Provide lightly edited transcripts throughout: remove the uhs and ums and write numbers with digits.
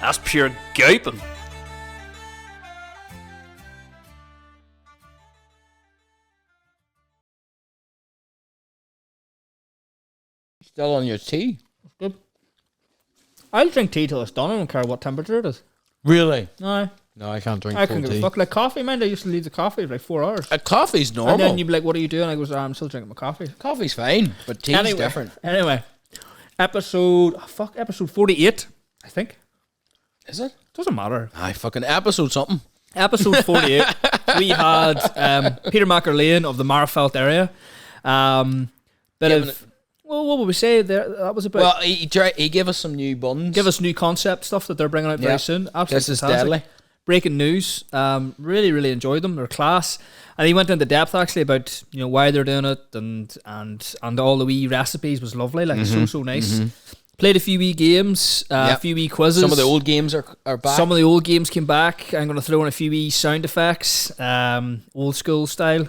That's pure gaping. Still on your tea? Good. I'll drink tea till it's done. I don't care what temperature it is. Really? No. No, I can't drink I full can give a tea. fuck. Like coffee, man. I used to leave the coffee for like 4 hours. Coffee's normal. And then you'd be like, what are you doing? I goes, I'm still drinking my coffee. Coffee's fine, but tea's different. Anyway. Episode 48, I think. Is it? Doesn't matter. Aye, fucking episode something. Episode 48. We had Peter McErlain of the Magherafelt area. What would we say there? That was about. Well, he gave us some new buns. Give us new concept stuff that they're bringing out very soon. Absolutely this is fantastic. deadly. Breaking news. Really, really enjoyed them. They're class, and he went into depth actually about why they're doing it and all the wee recipes was lovely. Like so nice. Played a few wee games, a few wee quizzes. Some of the old games are back. Some of the old games came back. I'm going to throw in a few wee sound effects, old school style.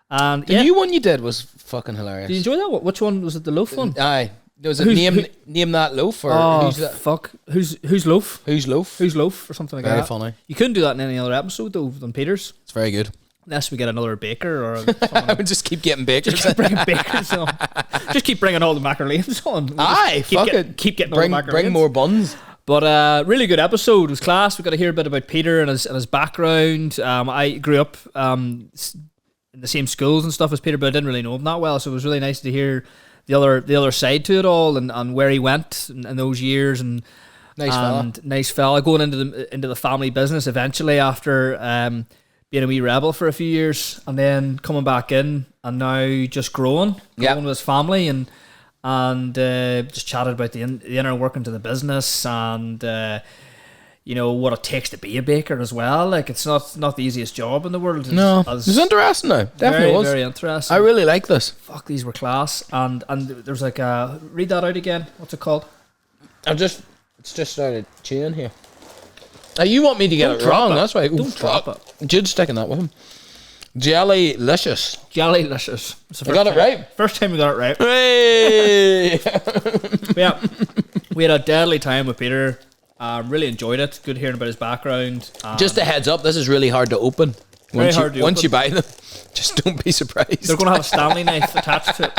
And the new one you did was fucking hilarious. Did you enjoy that? Which one was it? The loaf one? Aye. Was it name that loaf or who's that? Fuck. Who's loaf? Who's loaf? Who's loaf or something like that. Very funny. You couldn't do that in any other episode though than Peter's. It's very good. Unless we get another baker or I would just keep getting bakers. Just keep bringing bakers on. Just keep bringing all the McErlains on. Keep getting all the McErlains. Bring more buns. But really good episode. It was class. We got to hear a bit about Peter and his background. I grew up in the same schools and stuff as Peter, but I didn't really know him that well. So it was really nice to hear the other side to it all and where he went in those years and nice fella going into the family business eventually after being a wee rebel for a few years and then coming back in and now just growing with his family and just chatted about the inner workings of the business and what it takes to be a baker as well. Like it's not the easiest job in the world. It's interesting now. Definitely was. Very interesting. I really like this. Fuck, these were class. And there's like read that out again. What's it called? It's just started chewing here. Now you want me to get it wrong, that's why. Don't drop it. Jude's sticking that with him. Jellylicious. I got it right. First time we got it right. Hey! Yeah. We had a deadly time with Peter. Really enjoyed it. Good hearing about his background. Just a heads up, this is really hard to open. Once you buy them, just don't be surprised. They're going to have a Stanley knife attached to it.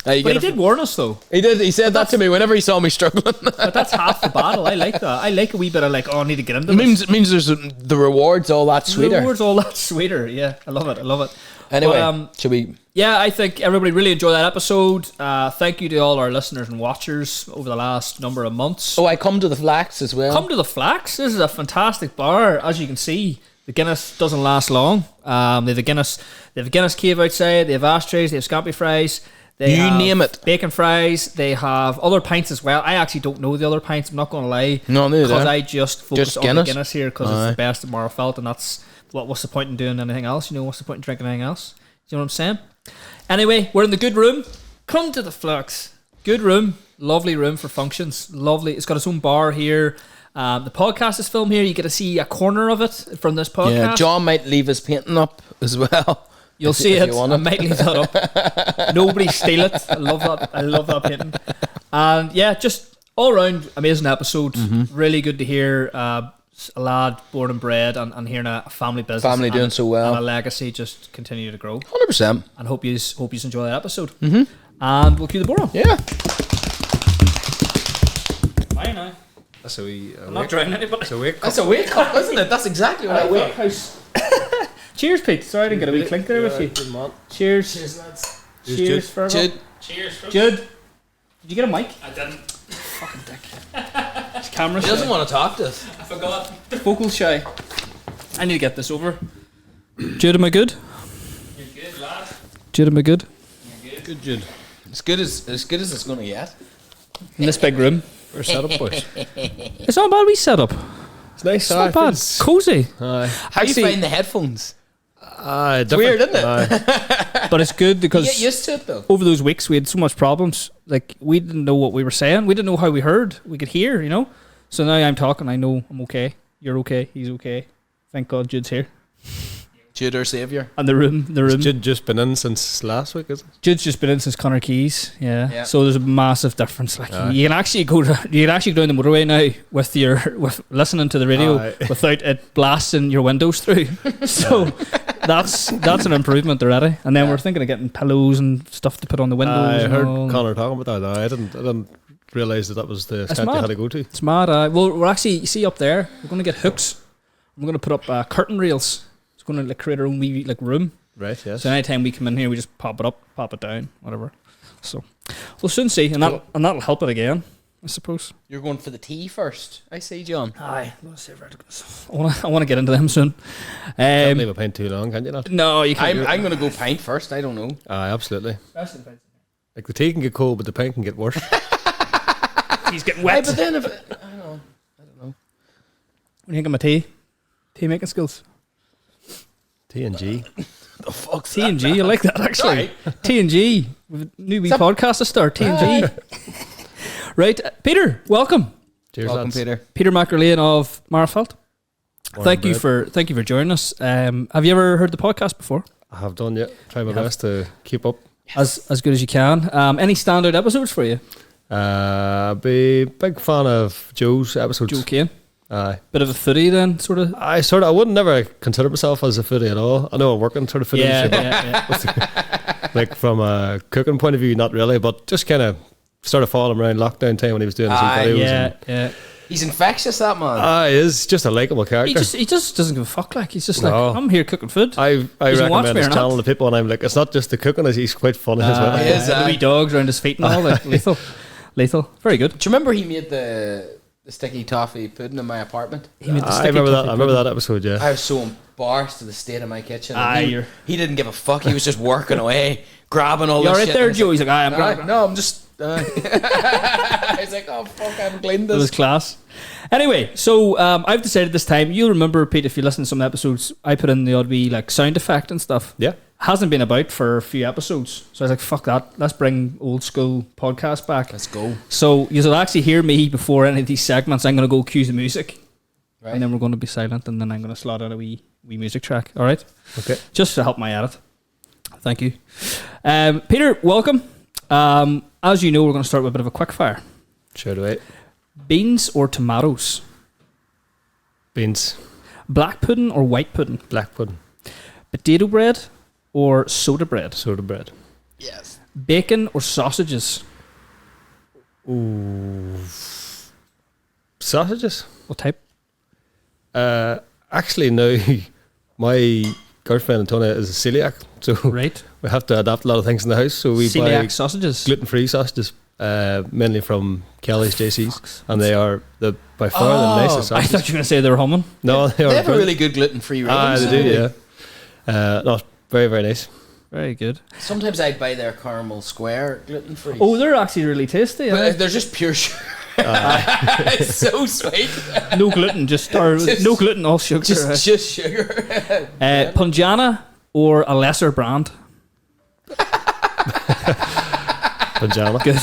But he did warn us though. He did. He said that to me whenever he saw me struggling. But that's half the battle. I like that. I like a wee bit of I need to get into this. It means there's the rewards all that sweeter. The rewards all that sweeter. Yeah, I love it. Anyway, should we? Yeah, I think everybody really enjoyed that episode. Thank you to all our listeners and watchers over the last number of months. Oh, I come to the Flax as well. Come to the Flax. This is a fantastic bar, as you can see. The Guinness doesn't last long. They have a Guinness cave outside. They have ashtrays. They have scampi fries. They have name it. Bacon fries. They have other pints as well. I actually don't know the other pints. I'm not going to lie. No, neither. Because I just focus on the Guinness here because it's the best at Magherafelt, and that's what's the point in doing anything else? What's the point in drinking anything else? Do you know what I'm saying? Anyway, we're in the good room. Come to the Flux. Good room. Lovely room for functions. Lovely. It's got its own bar here. The podcast is filmed here. You get to see a corner of it from this podcast. Yeah, John might leave his painting up as well. You'll see it. I might leave that up. Nobody steal it. I love that painting. And yeah, just all around amazing episode. Really good to hear a lad born and bred and hearing a family business. Family doing so well. And a legacy just continue to grow. 100%. And hope you enjoy that episode. And we'll cue the board. Yeah. Bye now. That's a wee. I'm not drowning anybody. That's a wake up, isn't it? That's exactly what I wake house. Cheers, Pete. Sorry I didn't get a wee clink there with you. Cheers. Cheers, lads. Cheers for Jude. Cheers. Jude. Did you get a mic? I didn't. Fucking dick. His camera He doesn't want to talk to us. I forgot. Vocal shy. I need to get this over. Jude, am I good? You're good, lad. Jude, am I good? You're good. Good, Jude. As good as it's going to get. In this big room. We're set up, boys. It's not a bad wee setup. It's nice. It's not bad. Cozy. How do you find the headphones? It's weird, isn't it? But it's good because You get used to it though. over those weeks we had so much problems. Like we didn't know what we were saying. We didn't know how we heard. We could hear, So now I'm talking. I know I'm okay. You're okay. He's okay. Thank God Jude's here. Jude, our saviour. And the room. Has Jude just been in since last week, is it? Jude's just been in since Connor Keys, Yeah. So there's a massive difference. Like Aye. you can actually go down the motorway now with listening to the radio Aye. without it blasting your windows through. So that's an improvement already. And then we're thinking of getting pillows and stuff to put on the windows. I and heard all. Connor talking about that. I didn't realise that was the extent they mad. had to go to. It's mad. Well, we're actually, you see up there, we're going to get hooks. We're going to put up curtain rails. It's going to like create our own wee like room. Right, yes. So anytime we come in here, we just pop it up, pop it down, whatever. So we'll soon see, and that'll help it again, I suppose. You're going for the tea first, I see, John. Aye, I want to get into them soon. Can't leave a pint too long, can you not? No, you can't. I'm going to go pint first. I don't know. Aye, absolutely. Like the tea can get cold, but the pint can get worse. He's getting Aye, wet. but then if I don't know. What do you think of my tea? Tea making skills. T and G. The fuck's T and G, I like that actually. Right. T and G, new wee podcast to start. T and G. Right, Peter, welcome. Cheers, Welcome, lads. Peter. Peter McErlain of Magherafelt. Morning, Thank you for joining us. Have you ever heard the podcast before? I have done, yeah. Try my best to keep up. As good as you can. Any standout episodes for you? Be big fan of Joe's episodes. Joe Kane. Aye. Bit of a foodie then, sort of. I wouldn't never consider myself as a foodie at all. I know I'm working sort of food industry, yeah. like from a cooking point of view, not really, but just kind of started following him around lockdown time when he was doing his videos. Yeah. He's infectious, that man. He is just a likeable character. He just doesn't give a fuck. Like he's just No. like, I'm here cooking food. I He's a watch recommend me his or not. channel to people, and I'm like, it's not just the cooking; he's quite funny as well. He is, the wee dogs around his feet and all. Like lethal. Very good. Do you remember he made the sticky toffee pudding in my apartment? He made the I sticky remember that. toffee I remember pudding. that episode. Yeah. I was so embarrassed of the state of my kitchen. Aye, And he didn't give a fuck. He was just working away, grabbing all You this alright shit. there, And I Joe? was He's like, I'm like, grand. no, I'm just. I was like, oh fuck, I haven't cleaned It was this. class. Anyway, so I've decided this time. You'll remember, Pete, if you listen to some episodes, I put in the odd wee like sound effect and stuff. Yeah. Hasn't been about for a few episodes, so I was like, fuck that. Let's bring old school podcast back. Let's go. So you'll actually hear me before any of these segments. I'm going to go cue the music, Right. and then we're going to be silent, and then I'm going to slot in a wee music track. All right, Okay. just to help my edit. Thank you, Peter. Welcome. As you know, we're going to start with a bit of a quick fire. Sure do it. Beans or tomatoes? Beans, Black pudding or white pudding? black pudding, Potato bread or soda bread? soda bread. Yes. Bacon or sausages? Ooh. Sausages. What type? Actually, no. My girlfriend Antonia is a celiac, so Right. we have to adapt a lot of things in the house. So we Celiac buy sausages. gluten-free sausages, mainly from Kelly's JC's, and they are by far the nicest I sausages. thought you were going to say they were humming. No, they are They have a brilliant. really good gluten-free range. Ah, they do, yeah. No, very, very nice. Very good. Sometimes I'd buy their caramel square gluten-free. Oh, they're actually really tasty. But eh? they're just pure sugar. It's so sweet. No gluten, no gluten, all sugar. Just sugar. Punjana or a lesser brand? Pajama. Good.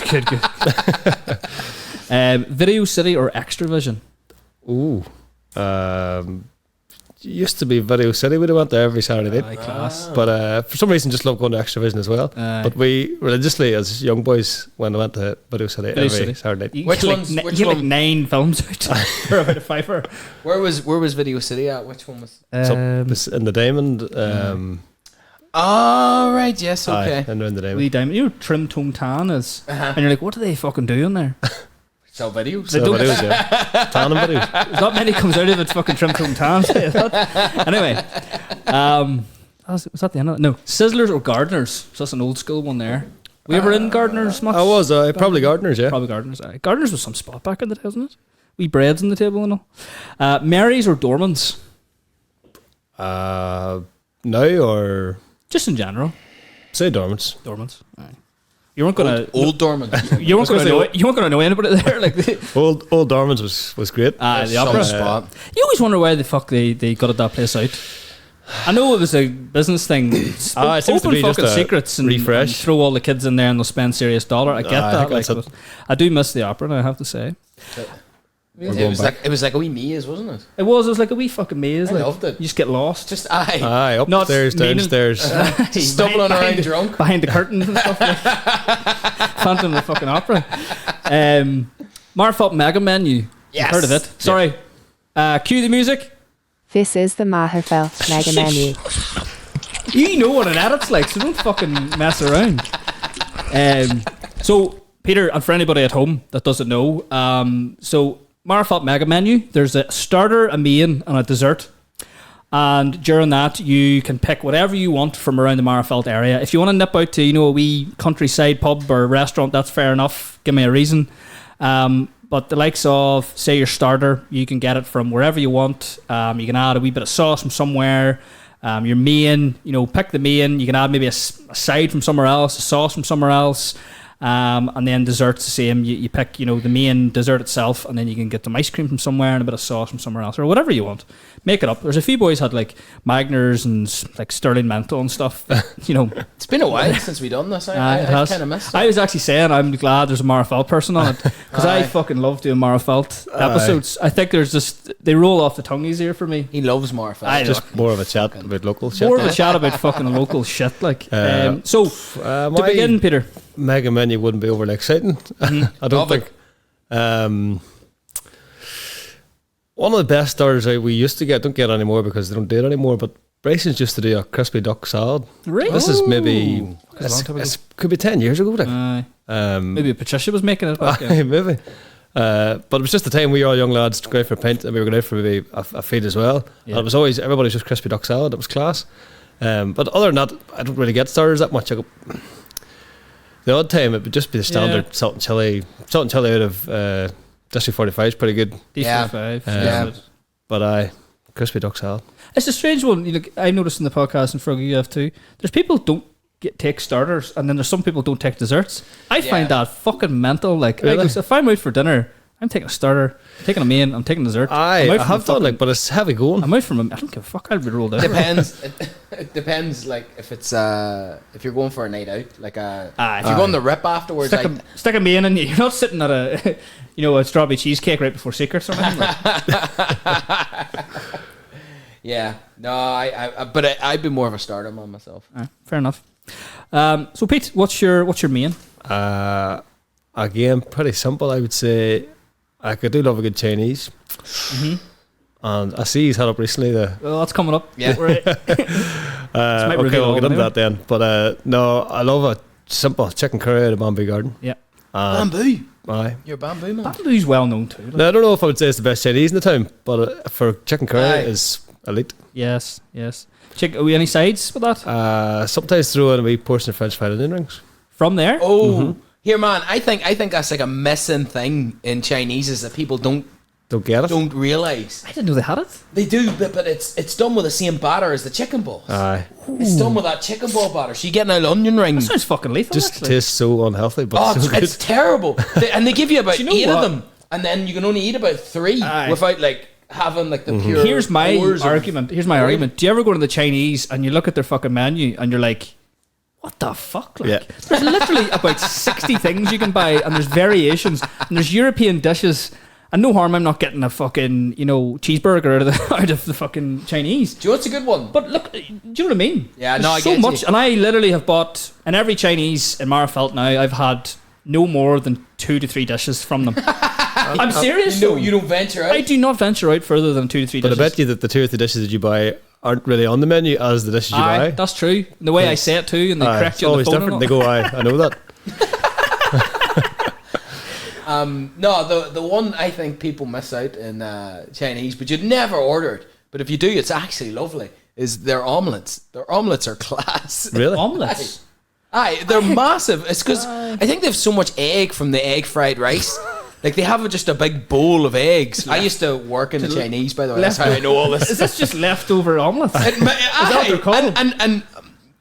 Video City or Extravision? Ooh. Used to be Video City. We'd have went there every Saturday night. Aye, class. But for some reason, just love going to Extravision as well. Aye. But we religiously, as young boys, when I went to Video City Video every City. Saturday night. You Which get like, one's- you which get like one? 9 films out for about a fiver. Where was Video City at? Which one was? In the Diamond. Oh, right. Yes. Okay. Aye, and around the Diamond. Wee diamond. You know, Trim Tone Tan is, and you're like, what do they fucking do in there? Sell videos. They So don't- videos, yeah. Tanning videos. There's not many comes out of it. Fucking Trim Tone Tan. Say that. Anyway, was that the end of it? No, Sizzlers or Gardeners. So that's an old school one there. We ever in Gardeners much? I was probably Gardeners, yeah. Probably Gardeners. Aye. Gardeners was some spot back in the day, wasn't it? Wee breads on the table and all. Marys or Dormans? Now or Just in general. say Dormants. Dormants. Aye. You weren't gonna. Old Dorman. You weren't I was gonna gonna know. You weren't gonna know anybody there. Like, Old Dormans was great. the Some opera. spot. You always wonder why the fuck they got that place out. I know it was a business thing. It seems to Open be just fucking a secrets and refresh. throw all the kids in there and they'll spend serious dollar. I get I that. think Like, that's but I do miss the opera now, I have to say. It was like a wee maze, wasn't it? It was like a wee fucking maze. I like, loved it. You just get lost. Just Aye, Not upstairs, meaning- downstairs. stumbling around drunk. behind the curtains and stuff. Like. Phantom of the fucking Opera. Magherafelt Mega Menu. Yes. Heard of it? Sorry. Cue the music. This is the Magherafelt Mega Menu. You know what an edit's like, so don't fucking mess around. So, Peter, and for anybody at home that doesn't know, so Magherafelt Mega Menu, there's a starter, a main, and a dessert. And during that, you can pick whatever you want from around the Magherafelt area. If you want to nip out to, a wee countryside pub or restaurant, that's fair enough. Give me a reason. But the likes of, say, your starter, you can get it from wherever you want. You can add a wee bit of sauce from somewhere. Your main, pick the main. You can add maybe a side from somewhere else, a sauce from somewhere else. And then desserts the same. You pick, the main dessert itself, and then you can get some ice cream from somewhere and a bit of sauce from somewhere else, or whatever you want. Make it up. There's a few boys had like Magners and like Sterling Mental and stuff. It's been a while since we done this. I kind of missed it. I was actually saying I'm glad there's a Magherafelt person on it because I fucking love doing Magherafelt episodes. I think there's just they roll off the tongue easier for me. He loves Magherafelt. Just more of a chat about local shit. More of a chat about fucking local shit. Like so to begin, Peter. Mega Menu wouldn't be overly exciting. I don't think. One of the best starters we used to get, don't get anymore because they don't do it anymore, but Bryson's used to do a crispy duck salad. Really? This is maybe, could be 10 years ago. Like. Maybe Patricia was making it back then. Maybe. But it was just the time we were all young lads going out for a pint and we were going out for maybe a feed as well. Yeah. And it was always, everybody's just crispy duck salad. It was class. But other than that, I don't really get starters that much. The odd time it would just be the standard salt and chili out of District 45 is pretty good. D45. But crispy duck salad. It's a strange one. I noticed in the podcast, and Froggy, you have too. There's people who don't take starters, and then there's some people who don't take desserts. I find that fucking mental. Like, really? if I'm out for dinner, I'm taking a starter, I'm taking a main, I'm taking a dessert. I have done but it's heavy going. I'm out from I don't give a fuck. I'll be rolled out. It depends. Like if it's if you're going for a night out, like if you're going to rip afterwards, stick a main in you. You're not sitting at a a strawberry cheesecake right before Secrets or anything. Yeah, no, I'd be more of a starter man myself. Fair enough. So Pete, what's your main? Again, pretty simple. I would say I do love a good Chinese. And I see he's had up recently. Well, that's coming up. Yeah. Right. Okay, we'll get into that then. But no, I love a simple chicken curry at a bamboo garden. Yeah. Bamboo. Aye. You're a bamboo man. Bamboo's well known too. Now, I don't know if I would say it's the best Chinese in the town, but for chicken curry is elite. Yes. Are we any sides with that? Sometimes throw in a wee portion of French fried onion rings. From there? Oh, here, man. I think that's like a missing thing in Chinese is that people don't get it. Don't realize. I didn't know they had it. They do, but it's done with the same batter as the chicken balls. Aye. It's done with that chicken ball batter. So you get an onion ring. That sounds fucking lethal. Just actually. tastes so unhealthy, but so good. It's terrible. And they give you about 8 of them, and then you can only eat about 3 without like having like the pure. Here's my argument. Do you ever go to the Chinese and you look at their fucking menu and you're like, what the fuck? Like, there's literally about 60 things you can buy, and there's variations, and there's European dishes. And no harm, I'm not getting a fucking, cheeseburger out of the fucking Chinese. Do you know what's a good one? But look, do you know what I mean? Yeah, There's I so get much. you. And I literally have bought, in every Chinese in Magherafelt now, I've had no more than 2 to 3 dishes from them. I'm serious. You don't venture out. I do not venture out further than 2 to 3 dishes. But I bet you that the 2 or 3 dishes that you buy aren't really on the menu as the dishes you buy. That's true. And the way I say it too, and they correct you on the phone. It's always different. They go, I know that. No, the one I think people miss out in Chinese, but you'd never order it. But if you do, it's actually lovely. Is their omelets? Their omelets are class. Really? Omelets? Aye, they're massive. It's because I think they have so much egg from the egg fried rice. Like they have just a big bowl of eggs. I used to work in the Chinese, by the way. That's how I know all this. Is this just leftover omelets? Is that what they're called? And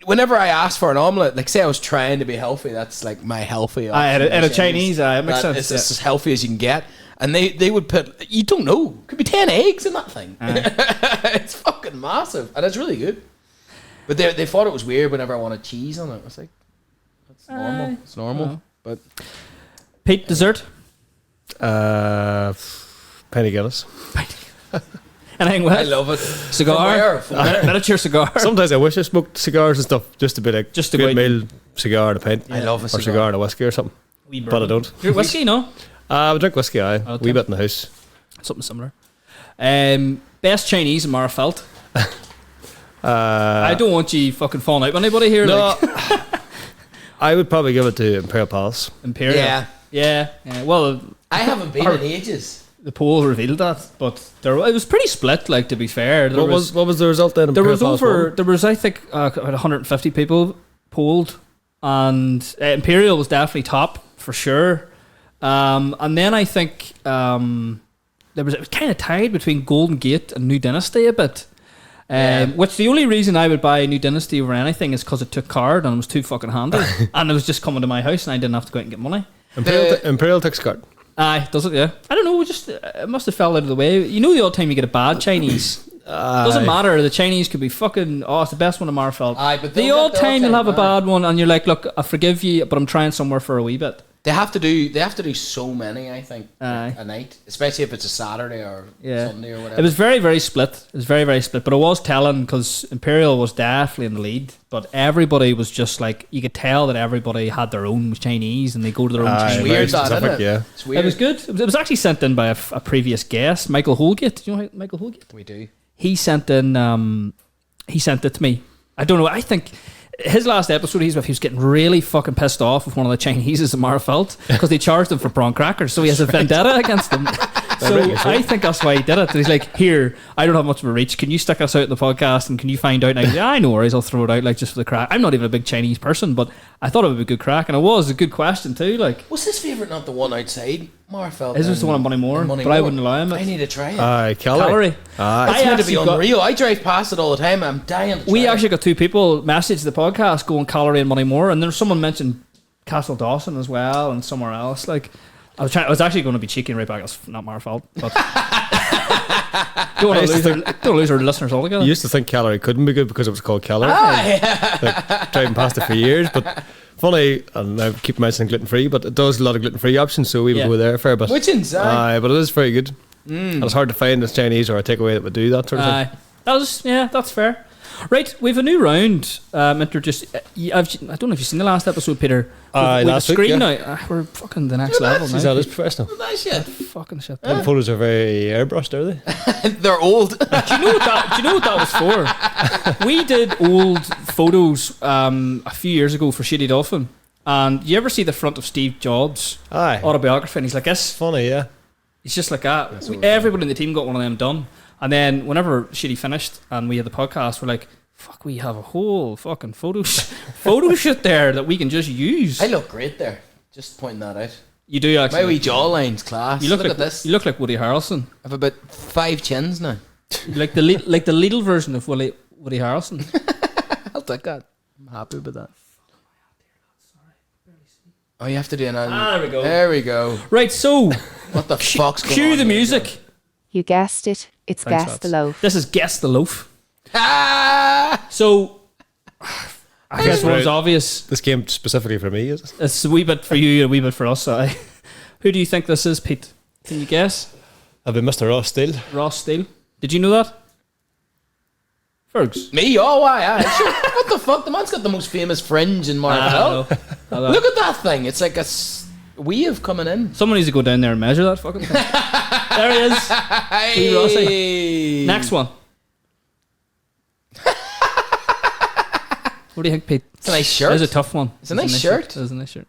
whenever I ask for an omelette, like say I was trying to be healthy, that's like my healthy option. At a Chinese, it makes sense. It's as healthy as you can get. And they would put, you don't know, could be 10 eggs in that thing. It's fucking massive. And it's really good. But they thought it was weird whenever I wanted cheese on it. I was like, that's normal. It's normal. But Pete, dessert? Penny Guinness. Anything with I love it. cigar, From where? miniature cigar. Sometimes I wish I smoked cigars and stuff just to be like Just to great go out meal cigar and a pint. I love a Or cigar. cigar and a whiskey or something. Wee But I bourbon. don't. Your whiskey, no? I drink whiskey, aye. Okay. Wee bit in the house. Something similar. Best Chinese in Magherafelt. I don't want you fucking falling out with anybody here. No, Like I would probably give it to Imperial Palace. Imperial. Yeah. Yeah. Well, I haven't been in ages. the poll revealed that, but it was pretty split. Like, to be fair, What was the result then? there was Imperial Palace won? there was I think about 150 people polled, and Imperial was definitely top for sure. And then I think it was kind of tied between Golden Gate and New Dynasty a bit. Which the only reason I would buy New Dynasty over anything is because it took card and it was too fucking handy, and it was just coming to my house and I didn't have to go out and get money. Imperial takes card. Aye, does it? Yeah. I don't know. Just it must have fell out of the way. You know, the odd time you get a bad Chinese, doesn't matter. The Chinese could be fucking. Oh, it's the best one in Magherafelt. Aye, but the odd time you'll have a bad one, and you're like, look, I forgive you, but I'm trying somewhere for a wee bit. They have to do so many, I think, Aye. a night, especially if it's a Saturday or Sunday or whatever. It was very, very split. It was very, very split. But I was telling, because Imperial was definitely in the lead, but everybody was just like, you could tell that everybody had their own Chinese and they go to their own Chinese. It's weird, very that, isn't specific, it? yeah. It's weird. It was good. It was actually sent in by a previous guest, Michael Holgate. Do you know Michael Holgate? We do. He sent in. He sent it to me. I don't know. I think his last episode, he was getting really fucking pissed off with one of the Chineses at Magherafelt because they charged him for prawn crackers, so he has a vendetta against them. So I think that's why he did it. He's like, here, I don't have much of a reach. Can you stick us out in the podcast and can you find out? And I go, yeah, I know worries. I'll throw it out like just for the crack. I'm not even a big Chinese person, but I thought it would be a good crack, and it was a good question too. Like, Was his favourite not the one outside Magherafelt? his was the one on Moneymore, but I wouldn't allow him. I need to try it. Aye, Calorie. Aye. It's meant to be actually got- unreal. I drive past it all the time. I'm dying to try We it. actually got two people message the podcast going Calorie and Moneymore, and there's someone mentioned Castle Dawson as well and somewhere else. Like, I was actually going to be cheeky and right back. It's not Magherafelt, but don't want to lose our listeners altogether. You used to think Calorie couldn't be good because it was called Calorie. Like, driving past it for years, but funny, and I keep mentioning gluten free, but it does a lot of gluten free options, so we would go there a fair bit. Which inside. Aye, but it is very good. And it's hard to find this Chinese or a takeaway that would do that sort of thing. That's fair. Right, we've a new round introduced. I don't know if you've seen the last episode, Peter. We've Last a week, screen yeah. now. We're fucking the next level Is now. that is professional? Nice shit. Fucking shit. Them photos are very airbrushed, are they? They're old. Do you know what that was for? We did old photos a few years ago for Shady Dolphin, and you ever see the front of Steve Jobs' Aye. autobiography? And he's like this. Funny, yeah. He's just like that. Everybody in the team got one of them done, and then whenever Shady finished and we had the podcast, we're like, "Fuck, we have a whole fucking photo shoot there that we can just use." I look great there. Just pointing that out. You do My actually. wee jawline's class. You look Look like at this. You look like Woody Harrelson. I have about 5 chins now. Like the Lidl version of Woody Harrelson. I'll take that. I'm happy with that. Oh, you have to do an. There we go. There we go. Right, so What the fuck's going on? cue the here, music. You guessed it. It's Thanks, Guess the lads. Loaf. This is Guess the Loaf. John? Ah! So, I guess what was obvious. This came specifically for me, is it? It's a wee bit for you and a wee bit for us. Who do you think this is, Pete? Can you guess? I've been Mr. Ross Steele. Ross Steele. Did you know that? Fergs. Me? Oh, why? Sure. What the fuck? The man's got the most famous fringe in Magherafelt. Look at that thing. It's like a weave coming in. Someone needs to go down there and measure that fucking thing. There he is. Wee Rossi. Next one. What do you think, Pete? It's a nice shirt. It's a tough one. It's a nice shirt. It is a nice shirt.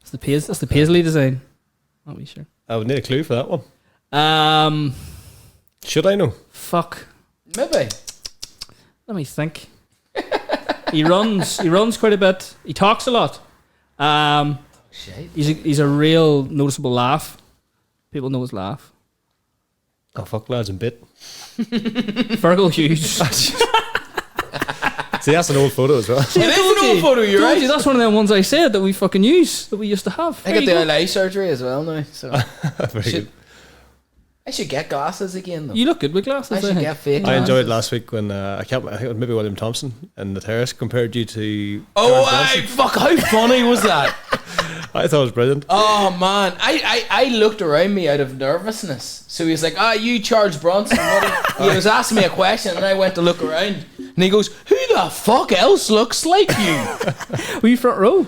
It's the Paisley design. Not wee shirt. I would need a clue for that one. Should I know? Fuck. Maybe. Let me think. He runs quite a bit. He talks a lot. Shit. He's a real noticeable laugh. People know his laugh. Oh, fuck, lads, and bit. Fergal Hughes. See, that's an old photo as well. It is an old photo, you're Told right. you, that's one of them ones I said that we fucking use, that we used to have. I There got you the go. eye surgery as well now. So Very good. I should get glasses again though. You look good with glasses, I I should think. get fake I glasses. enjoyed last week when I think it was maybe William Thompson in the terrace compared you to. Oh, Gareth fuck! How funny was that? I thought it was brilliant. Oh man, I looked around me out of nervousness. So he was like, you Charles Bronson. He was asking me a question, and I went to look around, and he goes, "Who the fuck else looks like you?" Were you front row?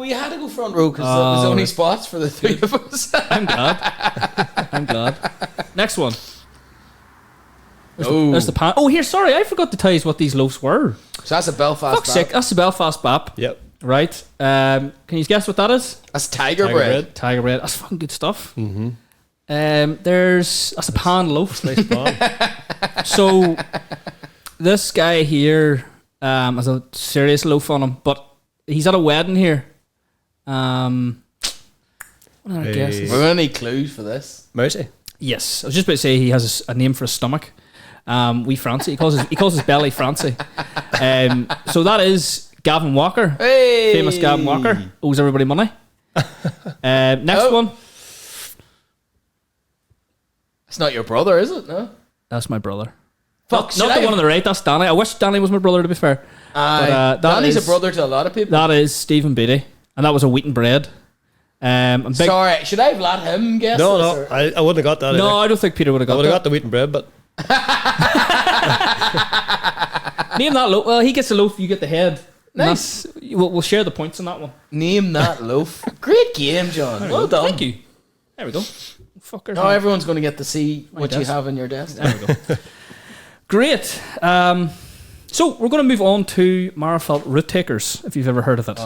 We had to go front row because there was only spots for the three of us. I'm glad. I'm glad. Next one. There's the pan. Oh, here, sorry, I forgot to tell you what these loaves were. So that's a Belfast. Fuck's sake, that's the Belfast Bap. Yep. Right. Can you guess what that is? That's tiger bread. Tiger bread. That's fucking good stuff. Mm-hmm. That's a pan loaf. Nice pan. So this guy here has a serious loaf on him, but he's at a wedding here. What are our guesses? We're gonna need clues for this. Mousy. Yes, I was just about to say he has a name for a stomach. We Francie. He calls his belly Francie. So that is Gavin Walker. Hey! Famous Gavin Walker. Owes everybody money. Next one. It's not your brother, is it? No. That's my brother. Fuck, Not the one on the right. That's Danny. I wish Danny was my brother, to be fair. Danny's a brother to a lot of people. That is Stephen Beatty. And that was a wheaten bread. Sorry, should I have let him guess No, this? I wouldn't have got that. No, either. I don't think Peter would have I got would have that. got the wheaten bread, but Name that loaf. Well, he gets the loaf, you get the head. Nice. We'll share the points on that one. Name that loaf. Great game, John. Well done. Thank you. There we go. Fuckers. Now everyone's going to get to see what you desk. have in your desk. There we go. Great. So we're going to move on to Magherafelt Route Takers, if you've ever heard of it.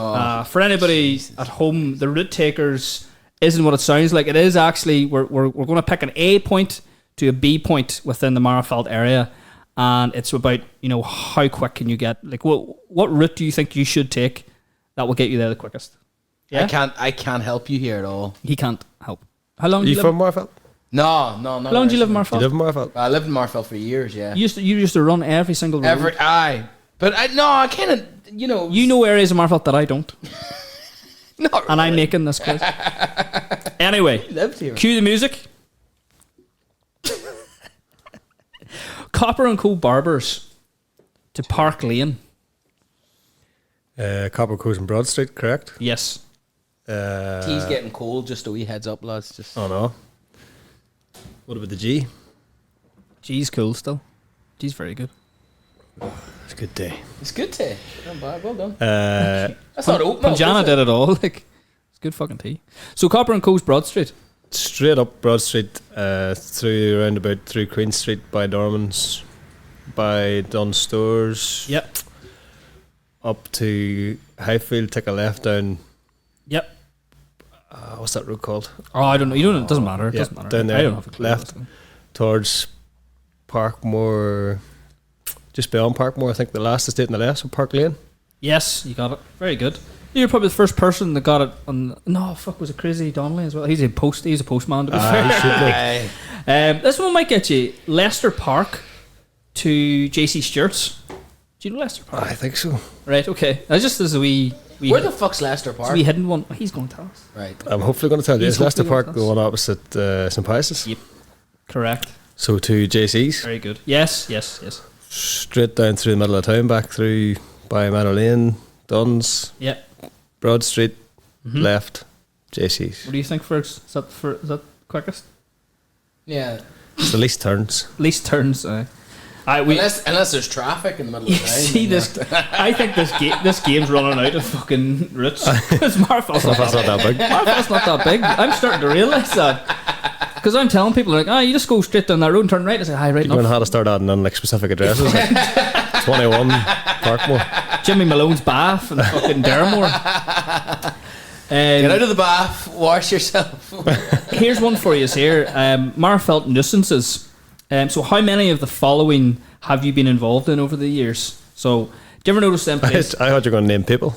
For anybody at home, the Route Takers isn't what it sounds like. It is actually, we're going to pick an A point to a B point within the Magherafelt area, and it's about, how quick can you get, like what route do you think you should take that will get you there the quickest? Yeah? I can't help you here at all. He can't help. How long are do you you from live? Magherafelt? No. How long do you live in You Magherafelt? live in Magherafelt? I lived in Magherafelt for years, yeah. You used to run every single road. But I kind of, You know areas of Magherafelt that I don't. Not And I'm making this quiz. Anyway, lived here. cue the music. Copper and Co Barbers to Park Lane. Copper Coast and Broad Street, correct? Yes. Tea's getting cold, just a wee heads up, lads. Just Oh no. What about the G? G's cool still. G's very good. It's a good day. It's good tea. Not bad, well done. Uh, That's not oat milk, Punjana is it? did it all. Like, it's good fucking tea. So Copper and Co's Broad Street. straight up Broad Street, through roundabout through Queen Street by Dorman's, by Dunn Stores. Yep. Up to Highfield, take a left down. Yep. What's that road called? Oh, I don't know. You don't. It doesn't matter. It Yeah, doesn't matter. down there, I don't have a clue. left. Towards Parkmore, just beyond Parkmore, I think the last estate on the left, so Park Lane. Yes, you got it. Very good. You're probably the first person that got it on. No, fuck, was it Crazy Donnelly as well? He's a postman to be fair. He should be. This one might get you. Leicester Park to JC Stewart's. Do you know Leicester Park? I think so. Right, okay. That's just as a wee Where the fuck's Leicester it's Park? a wee hidden one. Oh, he's going to tell us. Right. I'm hopefully going to tell you. He's It's Leicester hopefully Park, gonna the tell us. one opposite St. Pius's. Yep. Correct. So to JC's, Very good. Yes. straight down through the middle of town, back through by McErlain, Dunn's, Yep. Broad Street, Mhm. left, JC's. What do you think first? Is that quickest? Yeah. It's the least turns. Least turns. Unless there's traffic in the middle of You the town. see this? I think this game's running out of fucking routes. Because Magherafelt That's not that big. Magherafelt not that big. I'm starting to realise that. Because I'm telling people, like, you just go straight down that road and turn right. I say, hi, right You're going to enough. have to start adding on like specific addresses. Like 21 Parkmore. Jimmy Malone's Bath and fucking Dermore. Get out of the bath, wash yourself. Here's one for you here. Magherafelt Nuisances. So how many of the following have you been involved in over the years? So, do you ever notice them places? I thought you were going to name people.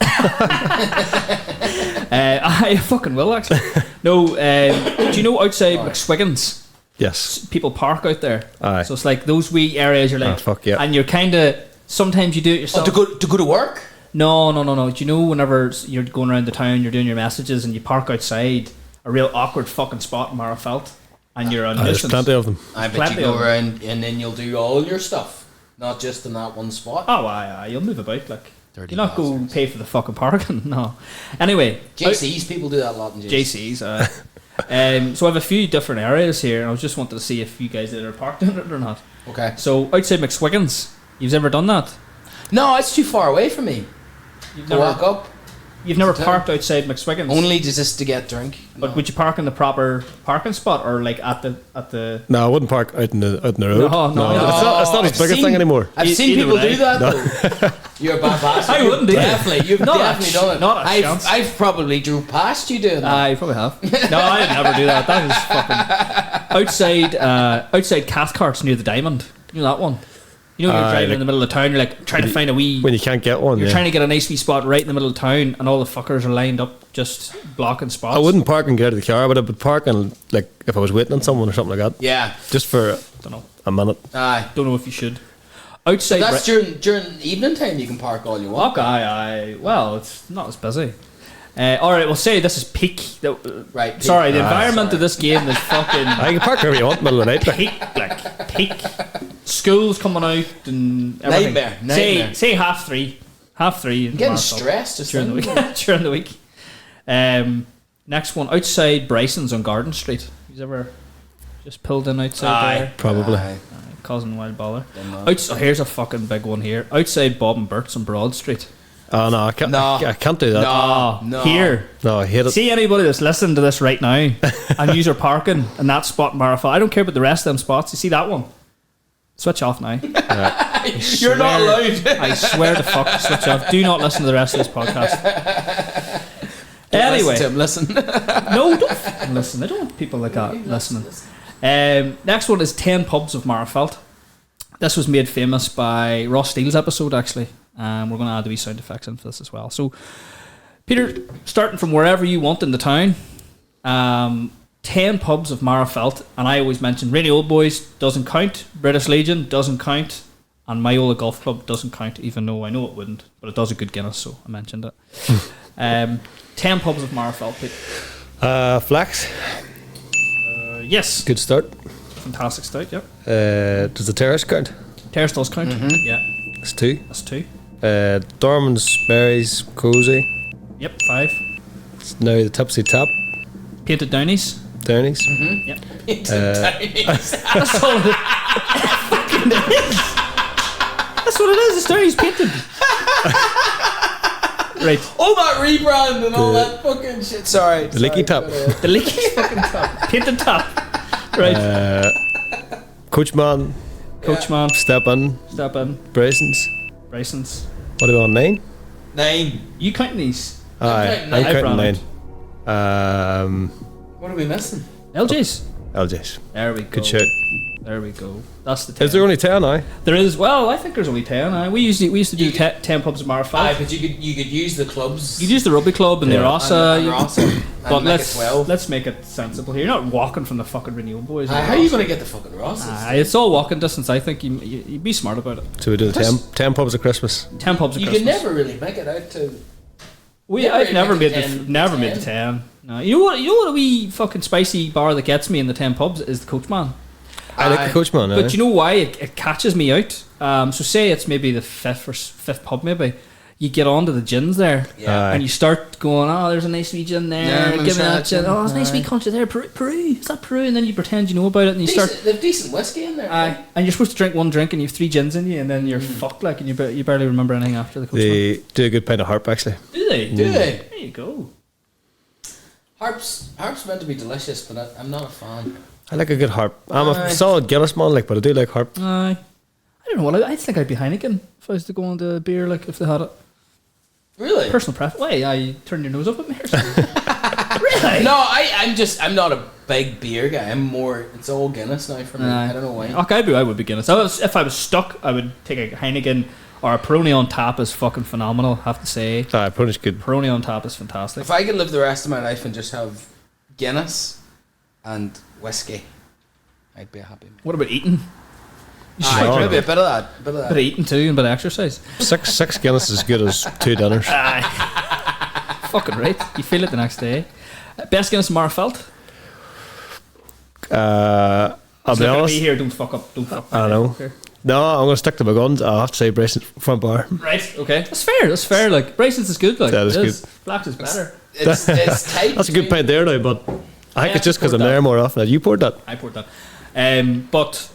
I fucking will, actually. No, do you know outside McSwiggan's? Yes. People park out there. Aye. So it's like those wee areas you're like, fuck yeah. and you're kind of, sometimes you do it yourself. To go to work? No. Do you know whenever you're going around the town, you're doing your messages and you park outside a real awkward fucking spot in Magherafelt and you're on There's nuisance? plenty of them. I bet Plenty you go of them. around and then you'll do all your stuff, not just in that one spot. Oh, aye, you'll move about, like. Dirty You not go bastards. pay for the fucking parking. No. Anyway, JC's, people do that a lot in JC's. So I have a few different areas here, and I was just wanted to see if you guys either parked in it or not. Okay. So outside McSwiggan's, you've ever done that? No, it's too far away from me. You've To walk up. You've never parked outside McSwiggan's. Only just to get drink. But would you park in the proper parking spot or like at the? No, I wouldn't park out in the road. No. It's not as big a thing anymore. I've seen Either people would I. do that though. You're a bad bastard. I wouldn't do it. Definitely, you've Not a definitely done it. not a chance. I've probably drove past you doing that. You probably have. No, I'd never do that. That is fucking outside Cathcart's near the Diamond. You know that one. You know when you're driving in the middle of town, you're like trying to find a wee. When you can't get one, You're trying to get a nice wee spot right in the middle of town, and all the fuckers are lined up just blocking spots. I wouldn't park and get out of the car, but I would park and like if I was waiting on someone or something like that. Yeah. Just for Don't know. a minute. Aye. Don't know if you should. Outside. That's during evening time. You can park all you want. Okay, well, it's not as busy. All right, we'll say this is peak. Right. Sorry, the environment of this game is fucking I can park wherever you want, middle of the night. peak. Like peak. School's coming out and everything. Nightmare. Say 3:30. 3:30. I'm getting stressed just during the week. During the week. Next one, outside Bryson's on Garden Street. You've ever just pulled in outside there? Probably. Causing wild bother. Here's a fucking big one here. Outside Bob and Bert's on Broad Street. Oh no, I can't. I can't do that. No. Here. No, I hate it. See anybody that's listening to this right now and use your parking in that spot in Magherafelt. I don't care about the rest of them spots. You see that one? Switch off now. You're not allowed. I swear to fuck, switch off. Do not listen to the rest of this podcast. Anyway. Listen. No, don't fucking listen. I don't want people like that listening. Next one is 10 Pubs of Magherafelt. This was made famous by Ross Steele's episode, actually. We're going to add the wee sound effects into this as well. So, Peter, starting from wherever you want in the town, 10 pubs of Magherafelt, and I always mention Rainy Old Boys doesn't count, British Legion doesn't count, and Myola Golf Club doesn't count, even though I know it wouldn't, but it does a good Guinness, so I mentioned it. 10 pubs of Magherafelt, Peter. Flax. Yes. Good start. Fantastic start, yep. Does the terrace count? Terrace does count, yeah. That's 2. That's 2. Dorman's Berries Cozy. Yep, 5. It's now the Tipsy Tap. Painted Downies. Downies. Yep. That's all it fucking is. That's what it is. It's Downies painted. Right. all that rebrand and all that fucking shit. Sorry. The Leaky Tap. The leaky fucking tap. Painted tap. Right. Coachman. Coachman. Step in. Bryson's. Bryson's. What are we on, 9? 9. You counting these? Aye, counting I'm nine. counting I've 9. What are we missing? LJ's. LJ's. There we go. Good shit. There we go. That's the 10. Is there only 10 now? There is. Well, I think there's only 10. We used to do 10 pubs at Aye, Magherafelt. but you could use the clubs. You could use the rugby club and the Rossa. and Rossa. But make it 12. let's make it sensible here. You're not walking from the fucking Renewal Boys. How are you going to get the fucking Rosses? It's all walking distance. I think you be smart about it. So we do the 10 pubs at Christmas. 10 pubs at You Christmas. can never really make it out to. I've never made the 10. made the 10. No, you know what a wee fucking spicy bar that gets me in the 10 pubs is the Coachman. I like the Coachman. But you know why it catches me out? So say it's maybe the fifth pub maybe. You get onto the gins there, Yeah. and you start going, oh, there's a nice wee gin there. Yeah, Give me that gin. gin. Oh, it's a nice wee country there. Peru. Is that Peru? And then you pretend you know about it, and you start. They've decent whiskey in there. And you're supposed to drink one drink, and you have 3 gins in you, and then you're fucked like, and you barely remember anything after the Coachman. They do a good pint of harp, actually. Do they? Do they? There you go. Harp's meant to be delicious, but I'm not a fan. I like a good harp. I'm Aye. a solid Guinness man, but I do like harp. I don't know what I think I'd be Heineken if I was to go on the beer, like if they had it. Really? Personal preference. Why? I turn your nose up at me or something? Really? No, I'm not a big beer guy. I'm more. It's all Guinness now for me. I don't know why. Okay, I would be Guinness. If I was stuck, I would take a Heineken or a Peroni on tap is fucking phenomenal. I have to say, Aye, Peroni's good. Peroni on tap is fantastic. If I could live the rest of my life and just have Guinness and whiskey, I'd be a happy man. What about eating? Maybe a bit of that. Bit of eating too, and a bit of exercise. Six Guinness is as good as 2 dinners. Fucking right. You feel it the next day. Best Guinness in Magherafelt? I'll be honest. Here, don't fuck up. Don't fuck up. I know. Okay. No, I'm going to stick to my guns. I'll have to say Brace's front bar. Right. Okay. That's fair. That's fair. Like Bryson's is good. Like That is it good. Black's is better. It's tight. That's a good pint there now, but I think it's just because I'm there more often. You poured that. I poured that. But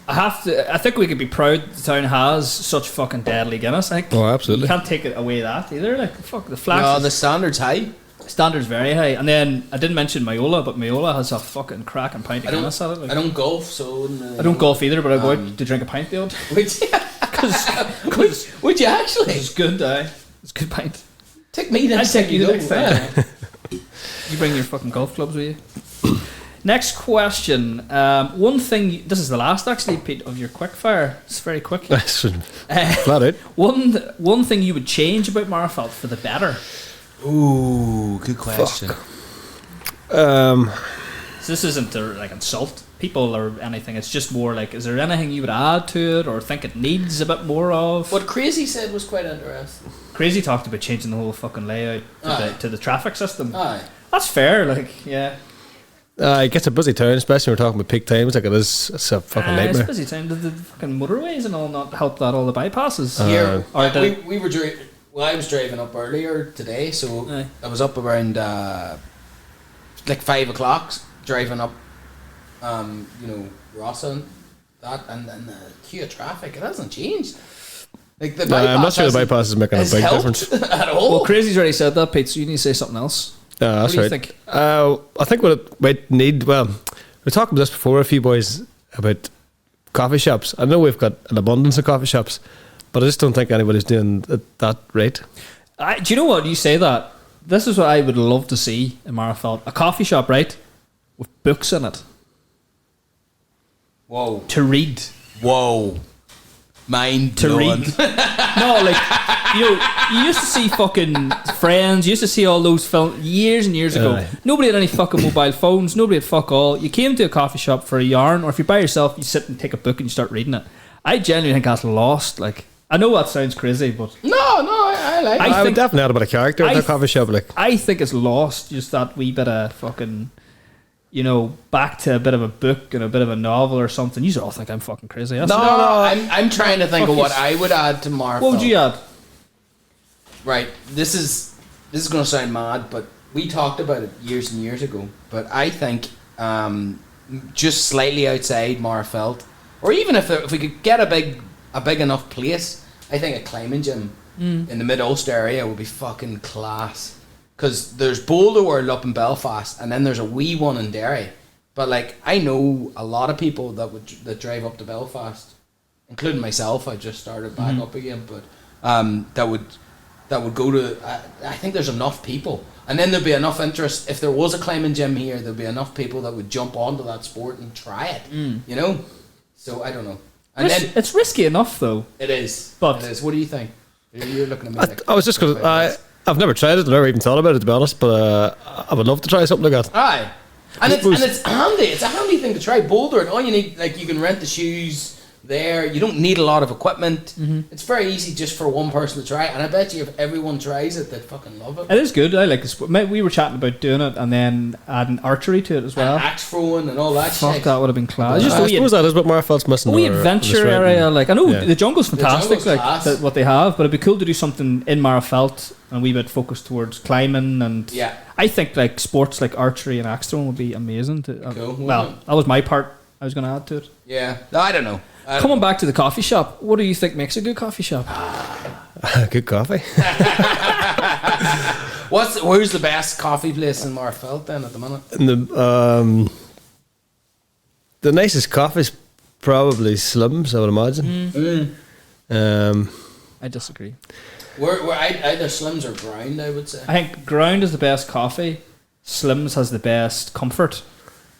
I think we could be proud the town has such fucking deadly Guinness. I think. Oh, absolutely. You can't take it away that either. Like fuck the No, flax. the standard's high. Standard's very high. And then I didn't mention Myola, but Myola has a fucking cracking pint of Guinness at it. Like, I don't golf, so I wouldn't really I don't know. golf either, but I go out to drink a pint the odd. Would you actually? It's good. It's a good pint. Take me next I'd take time you you the go. next Yeah. time. You bring your fucking golf clubs with you. Next question. One thing. This is the last, actually, Pete, of your quickfire. It's very quick. Flat out. One thing you would change about Magherafelt for the better. Ooh, good question. So this isn't to like insult people or anything. It's just more like, is there anything you would add to it or think it needs a bit more of? What Crazy said was quite interesting. Crazy talked about changing the whole fucking layout to the traffic system. Aye. That's fair. Like, yeah. It gets a busy town, especially when we're talking about peak times. Like it's a fucking It's nightmare. busy time. Did the fucking motorways and all not help that? All the bypasses. Here, Or did- we were driving. Well, I was driving up earlier today, so Aye. I was up around like 5 o'clock, driving up, Rossa and that, and the queue of traffic. It hasn't changed. Like the bypass I'm not sure the hasn't- bypass is making a has big helped difference. at all. Well, Crazy's already said that, Pete. So you need to say something else. That's What do you right. think? I think what it might need. Well, we talked about this before, a few boys, about coffee shops. I know we've got an abundance of coffee shops, but I just don't think anybody's doing it that rate. Do you know what? You say that. This is what I would love to see in Magherafelt. A coffee shop, right? With books in it. Whoa, To read. whoa, mind To blowing. read. No, like, you used to see fucking Friends, you used to see all those films years and years ago. Aye. Nobody had any fucking mobile phones, nobody had fuck all. You came to a coffee shop for a yarn, or if you're by yourself, you sit and take a book and you start reading it. I genuinely think that's lost. Like, I know that sounds crazy, but No, I like. I it. I would think- definitely add a bit of character in I a coffee shop. Like, I think it's lost, just that wee bit of fucking, back to a bit of a book and a bit of a novel or something. You all think I'm fucking crazy. No, I'm trying to think of what I would add to Magherafelt. What would you add? Right, this is going to sound mad, but we talked about it years and years ago. But I think just slightly outside Magherafelt, or even if we could get a big enough place, I think a climbing gym in the Mid Ulster area would be fucking class. Because there's Boulder World up in Belfast, and then there's a wee one in Derry. But like, I know a lot of people that drive up to Belfast, including myself. I just started back up again, but that would go to. I think there's enough people, and then there'd be enough interest. If there was a climbing gym here, there'd be enough people that would jump onto that sport and try it. So I don't know. And then It's risky enough, though. it is. But- it is. What do you think? You're looking at me. Like, I was just going to. I've never tried it. I've never even thought about it, to be honest. But I would love to try something like that. Aye. And it's handy. It's a handy thing to try. Boulder, and all you need, like, you can rent the shoes there. You don't need a lot of equipment. It's very easy just for one person to try. And I bet you if everyone tries it, they'd fucking love it. It is good. I like it. We were chatting about doing it and then adding archery to it as well. And axe throwing and all that Fuck, shit. that would have been class. Just I a wee, suppose that is what Magherafelt missing. a wee or adventure this area. Like, I know Yeah. the jungle's fantastic, jungle's like class. what they have, but it'd be cool to do something in Magherafelt and a wee bit focused towards climbing and. Yeah. I think like sports like archery and axe throwing would be amazing. Cool, wouldn't well, it? that was my part. I was going to add to it. Yeah. No, I don't know. Coming back to the coffee shop, what do you think makes a good coffee shop? Good coffee. Where's the best coffee place in Magherafelt then at the minute? And the nicest coffee's probably Slims, I would imagine. I disagree. Where either Slims or Ground, I would say. I think Ground is the best coffee. Slims has the best comfort.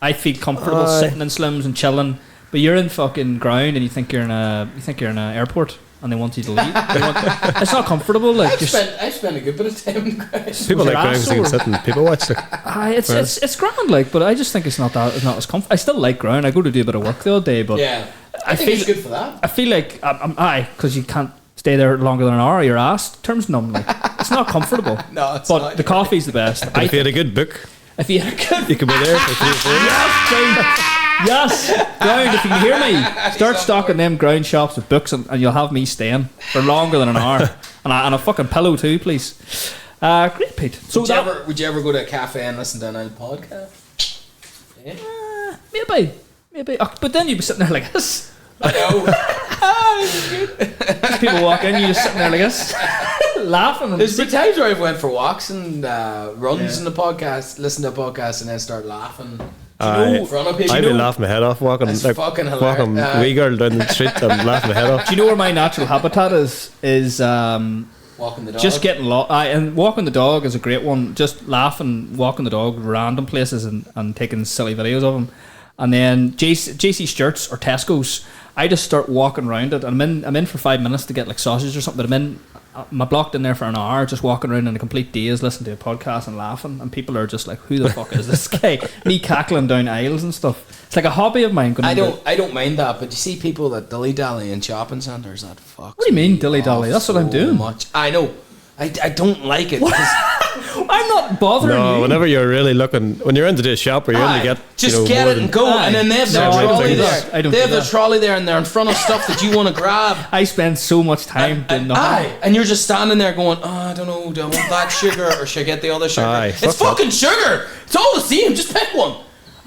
I feel comfortable sitting in Slims and chilling, but you're in fucking Ground and you think you're in an airport and they want you to leave. It's not comfortable. Like I've spent a good bit of time in Ground. People Was like your Ground ass because they can sore? sit and people watch. Like, it's grand, like, but I just think it's not as comfortable. I still like Ground. I go to do a bit of work the other day, but Yeah. I think it's good for that. I feel like because you can't stay there longer than an hour. Your ass turns numb. Like it's not comfortable. No, it's but not. the coffee's the best. if you had a good book, If you had a good you could be there for 3 or 4 years. Yes, ground. If you can hear me, start stocking them ground shops with books, and you'll have me staying for longer than an hour, and a fucking pillow too, please. Great, Pete. So would you ever go to a cafe and listen to an old podcast? Yeah. Maybe. Oh, but then you'd be sitting there like this. I know. This is good. People walk in, you're just sitting there like this, laughing. There's been times where I've went for walks and runs in the podcast, listen to a podcast, and then start laughing. In front of people. I've been laughing my head off walking. That's Like, fucking walking hilarious. wee girl down the street. I'm laughing my head off. Do you know where my natural habitat is? Walking the dog. Just getting lost. And walking the dog is a great one. Just laughing, walking the dog random places and taking silly videos of them. And then JC Shirts or Tesco's, I just start walking around it. And I'm in for 5 minutes to get like sausage or something. I'm blocked in there for an hour, just walking around in a complete daze, listening to a podcast and laughing. And people are just like, "Who the fuck is this guy?" Me cackling down aisles and stuff. It's like a hobby of mine. I don't mind that, but you see people that dilly dally in shopping centres. That fucks. What do you mean me dilly dally? off That's what I'm so doing. Much. I know. I don't like it. I'm not bothering No, you. whenever you're really looking, when you're into this shop where you're in to get, just get it and go, and then they have their No, I don't trolley do there. that. I don't They do have their that. trolley there, and they're in front of stuff that you want to grab. I spend so much time doing nothing. And you're just standing there going, "Oh, I don't know, do I want that sugar or should I get the other sugar?" Aye, It's fuck fucking sugar. It's all the same. Just pick one.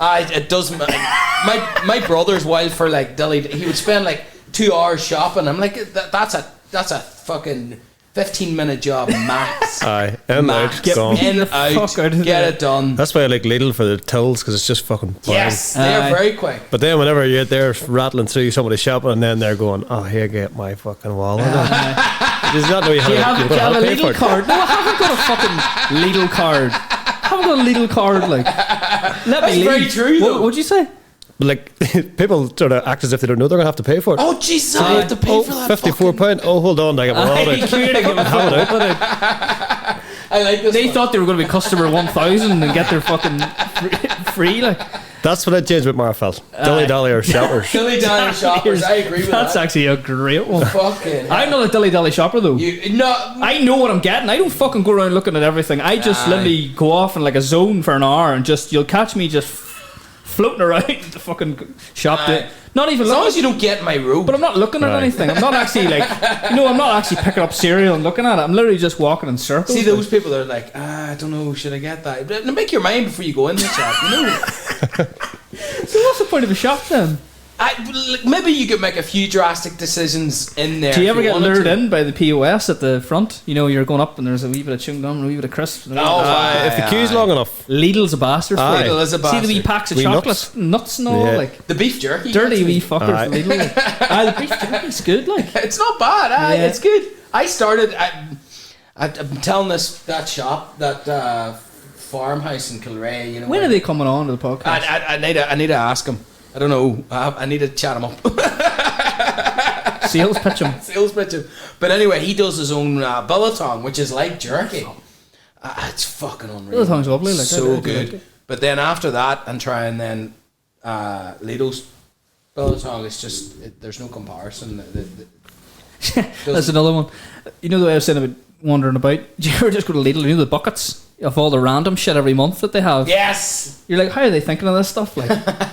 It doesn't. My brother's wild for like dilly. He would spend like 2 hours shopping. I'm like, that's a fucking 15-minute job max. aye, in Max. out, Get gone. me- In, the out, fuck out of get there. it done. That's why I like Lidl for the tills because it's just fucking boring. Yes, they're Aye. very quick. But then whenever you're there rattling through somebody's shopping and then they're going, "Oh, here, get my fucking wallet." Does not know you Do you have, have do you have a to pay for Lidl it. card? No, I haven't got a fucking Lidl card. I haven't got a Lidl card. Like, let That's me very leave. true, though. What'd you say? But like people sort of act as if they don't know they're gonna have to pay for it. Oh Jesus, I have to pay for that. £54. Oh, hold on, I get my wallet out. I like this. They one. thought they were going to be customer 1000 and get their fucking free. Like, That's what I changed with Magherafelt. Dilly dally or shoppers. Dilly dally shoppers. I agree with that's that. actually a great one. Fucking. I'm not a dilly dally shopper though. No. I know what I'm getting. I don't fucking go around looking at everything. I just literally go off in like a zone for an hour and just you'll catch me just floating around the fucking shop. Not even As long looking. as you don't get in my room. But I'm not looking at Right. anything. I'm not actually like, I'm not actually picking up cereal and looking at it. I'm literally just walking in circles. See those people that are like, I don't know, should I get that? But make your mind before you go in the shop. You know. So what's the point of a shop then? Maybe you could make a few drastic decisions in there. Do you if ever get wanted lured to. in by the POS at the front? You know, you're going up and there's a wee bit of chewing gum and a wee bit of crisps. If the queue's long enough. Lidl's a bastard. Aye. For you. Lidl is a See the wee bastard. packs of Wee chocolate, nuts and all, Yeah. like The beef jerky. dirty gets me. wee fuckers. Aye. Lidl. The beef jerky's good, like. It's not bad. Yeah. It's good. I started. I'm telling that shop, that farmhouse in Kilrea. You know. When are they coming on to the podcast? I need to ask him. I don't know. I need to chat him up. Sales pitch 'em. Sales pitch him. But anyway, he does his own biltong, which is like jerky. It's fucking unreal. Biltong's lovely, like, I so do like good. it. But then after that, and try and then Lidl's biltong is just there's no comparison. That's another one. You know the way I was saying about wandering about? Do you ever just go to Lidl? You know the buckets of all the random shit every month that they have? Yes. You're like, how are they thinking of this stuff? Like,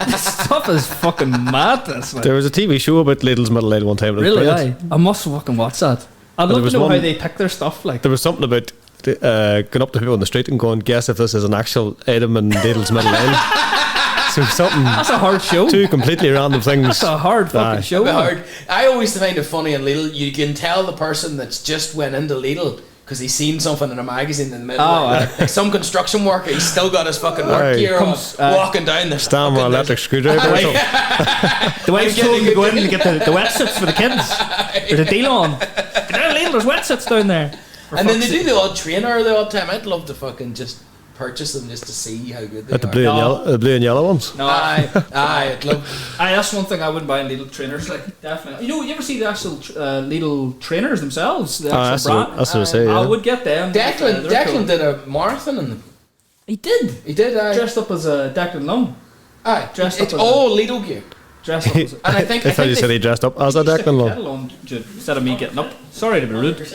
this stuff is fucking madness. Like. There was a TV show about Lidl's Middle Aid one time. It was Really? brilliant. I must fucking watch that. I'd there love was to know how one- they pick their stuff. Like, There was something about going up to people on the street and going, guess if this is an actual item in Lidl's Middle Aid. So something, that's a hard show. two completely random things. That's a hard fucking Aye. show. But man. hard. I always find it funny in Lidl. You can tell the person that's just went into Lidl because he's seen something in a magazine in the middle. Oh, like some construction worker, he's still got his fucking work Aye. gear Comes, on, walking down the Stand with fucking- an electric screwdriver or something. The wife's I'm told him to getting go it. in and get the wetsuits for the kids. There's a deal on. Get down, Lidl, there's wetsuits down there. For And then they fuck's do the odd trainer the odd time. I'd love to fucking just purchase them just to see how good they At the are. blue, and No. yellow, the blue and yellow ones. No, Aye, I'd love. that's one thing I wouldn't buy in Lidl trainers. Like, definitely. You know, you ever see the actual Lidl trainers themselves? The actual That's brand? what I say. I Yeah. would get them. Declan They're cool. did a marathon in them. He did. He did. Dressed up as a Declan Lung. Aye, dressed it's up as all Lidl gear. Dressed up as a... And I think I thought you said he dressed up as a Declan Lung. Kettle on instead of me getting up. Sorry to be rude.